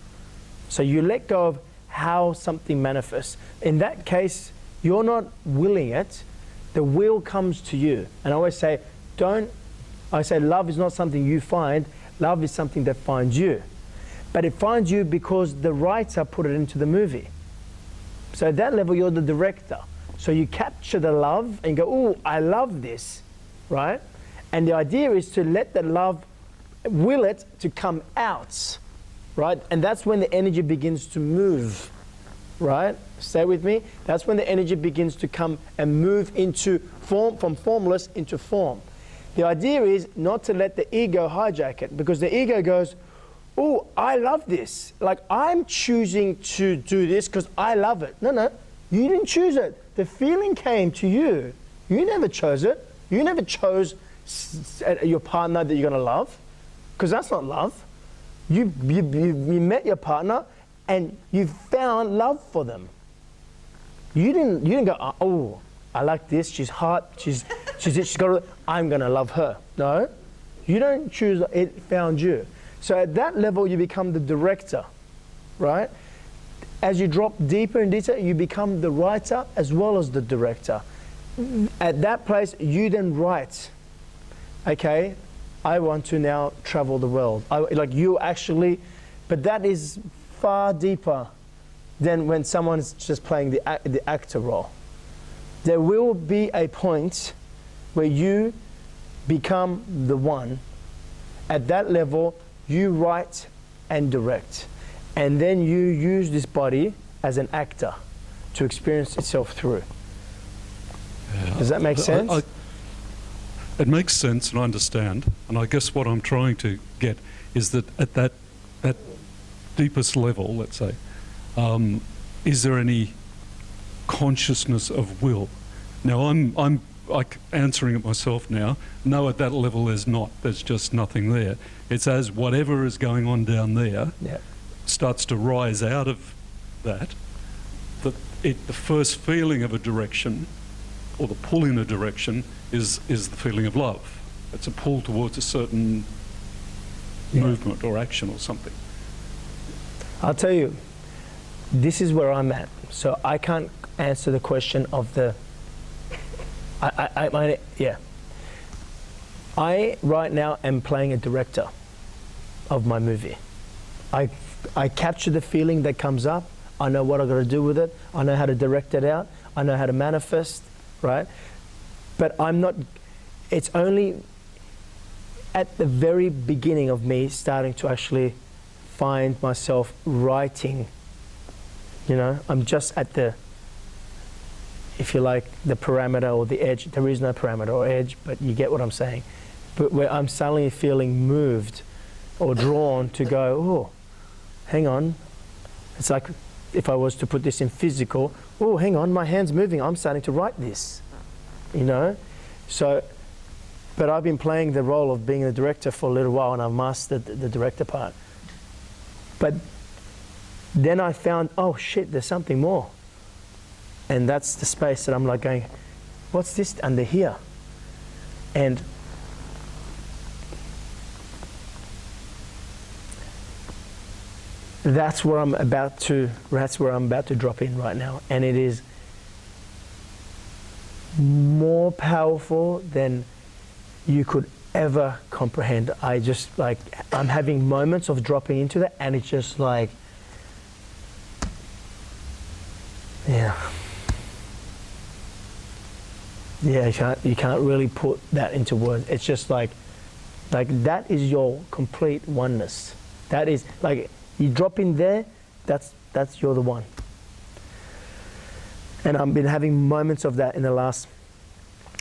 So you let go of how something manifests. In that case, you're not willing it, the will comes to you. And I always say, love is not something you find, love is something that finds you. But it finds you because the writer put it into the movie. So at that level, you're the director. So you capture the love and go, oh, I love this, right? And the idea is to let that love, will it to come out, right? And that's when the energy begins to move, right? Stay with me. That's when the energy begins to come and move into form, from formless into form. The idea is not to let the ego hijack it, because the ego goes, oh, I love this. Like, I'm choosing to do this because I love it. No, you didn't choose it. The feeling came to you. You never chose it. You never chose your partner that you're going to love, because that's not love. You met your partner and you found love for them. You didn't go, oh, I like this, she's hot, she's got, I'm going to love her. No, you don't choose, it found you. So at that level, you become the director, right? As you drop deeper and deeper, you become the writer as well as the director. At that place, you then write, okay, I want to now travel the world. But that is far deeper than when someone's just playing the actor role. There will be a point where you become the one. At that level, you write and direct. And then you use this body as an actor to experience itself through. Yeah. Does that make sense? It makes sense, and I understand. And I guess what I'm trying to get is that at that deepest level, let's say, is there any consciousness of will? Now I'm like answering it myself now. No, at that level there's not. There's just nothing there. It's as whatever is going on down there starts to rise out of that. The first feeling of a direction, or the pull in a direction, is the feeling of love. It's a pull towards a certain movement or action or something. I'll tell you, this is where I'm at. So I can't answer the question of the. I right now am playing a director of my movie. I capture the feeling that comes up. I know what I've got to do with it. I know how to direct it out. I know how to manifest, right? But I'm not, it's only at the very beginning of me starting to actually find myself writing. You know, I'm just at the, if you like, the parameter or the edge. There is no parameter or edge, but you get what I'm saying. But where I'm suddenly feeling moved or drawn to go, oh, hang on. It's like if I was to put this in physical, oh, hang on, my hand's moving. I'm starting to write this, you know? So, but I've been playing the role of being a director for a little while, and I've mastered the director part. But then I found, oh shit, there's something more. And that's the space that I'm like going, what's this under here? And that's where I'm about to drop in right now. And it is more powerful than you could ever comprehend. I'm having moments of dropping into that, and it's just like, yeah. Yeah, you can't really put that into words. It's just like that is your complete oneness. That is like you drop in there. That's you're the one. And I've been having moments of that in the last.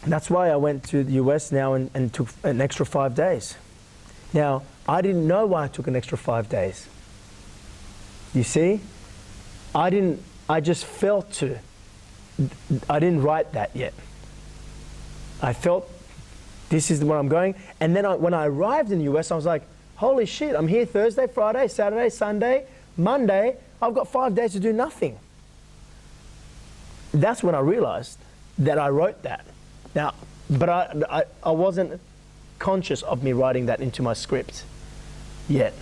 That's why I went to the US now and took an extra 5 days. Now I didn't know why I took an extra 5 days. You see, I didn't. I just felt to. I didn't write that yet. I felt this is where I'm going. And then when I arrived in the US, I was like, holy shit, I'm here Thursday, Friday, Saturday, Sunday, Monday. I've got 5 days to do nothing. That's when I realized that I wrote that. Now, but I wasn't conscious of me writing that into my script yet.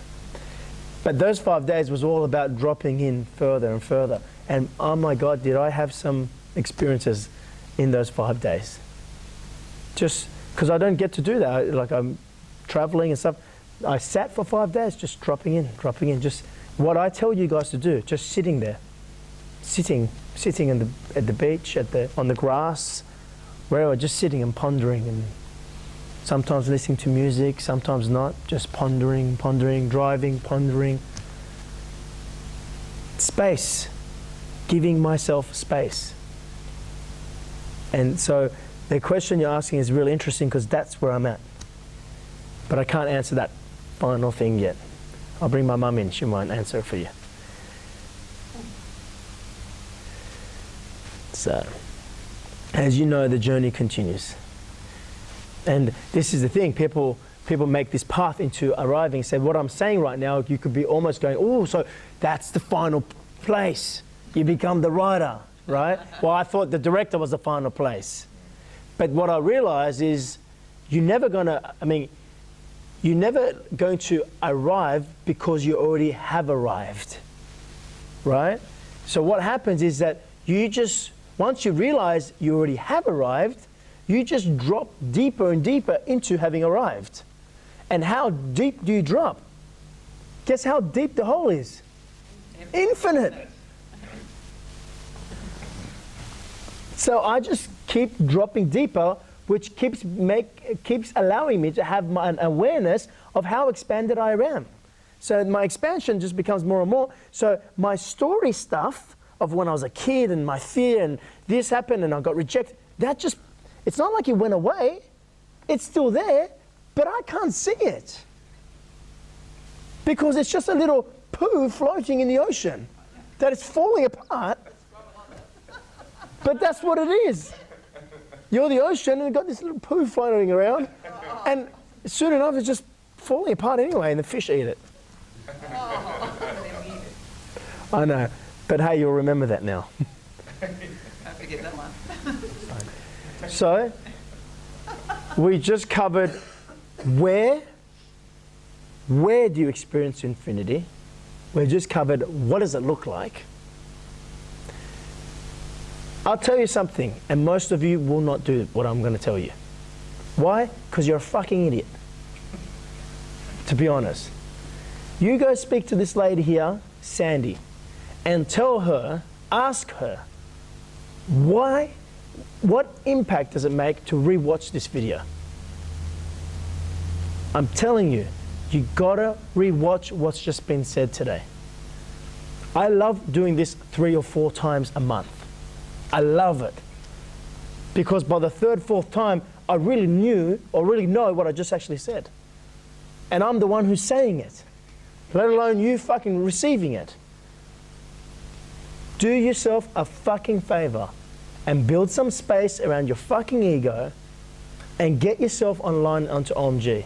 But those 5 days was all about dropping in further and further. And oh my God, did I have some experiences in those 5 days. Just because I don't get to do that. Like I'm traveling and stuff. I sat for 5 days just dropping in, just what I tell you guys to do, just sitting there. Sitting at the beach, on the grass, wherever, just sitting and pondering, and sometimes listening to music, sometimes not, just pondering, driving, pondering. Space, giving myself space. And so the question you're asking is really interesting because that's where I'm at. But I can't answer that final thing yet. I'll bring my mum in, she might answer it for you. So, as you know, the journey continues. And this is the thing, people make this path into arriving. So what I'm saying right now, you could be almost going, oh, so that's the final place. You become the writer, right? Well, I thought the director was the final place. But what I realize is you're never going to arrive because you already have arrived, right? So what happens is that once you realize you already have arrived, you just drop deeper and deeper into having arrived. And how deep do you drop? Guess how deep the hole is? Infinite. So I just keep dropping deeper, which keeps allowing me to have an awareness of how expanded I am. So my expansion just becomes more and more. So my story stuff of when I was a kid and my fear and this happened and I got rejected, it's not like it went away. It's still there, but I can't see it. Because it's just a little poo floating in the ocean that is falling apart. But that's what it is. You're the ocean and you've got this little poo floating around. And soon enough, it's just falling apart anyway and the fish eat it. I know. But hey, you'll remember that now. I forget that one. So, we just covered where do you experience infinity? We just covered what does it look like? I'll tell you something, and most of you will not do what I'm going to tell you. Why? Because you're a fucking idiot. To be honest. You go speak to this lady here, Sandy, and ask her, what impact does it make to rewatch this video? I'm telling you, you gotta rewatch what's just been said today. I love doing this 3 or 4 times a month. I love it. Because by the 3rd, 4th time, I really knew or really know what I just actually said. And I'm the one who's saying it, let alone you fucking receiving it. Do yourself a fucking favor and build some space around your fucking ego and get yourself online onto OMG.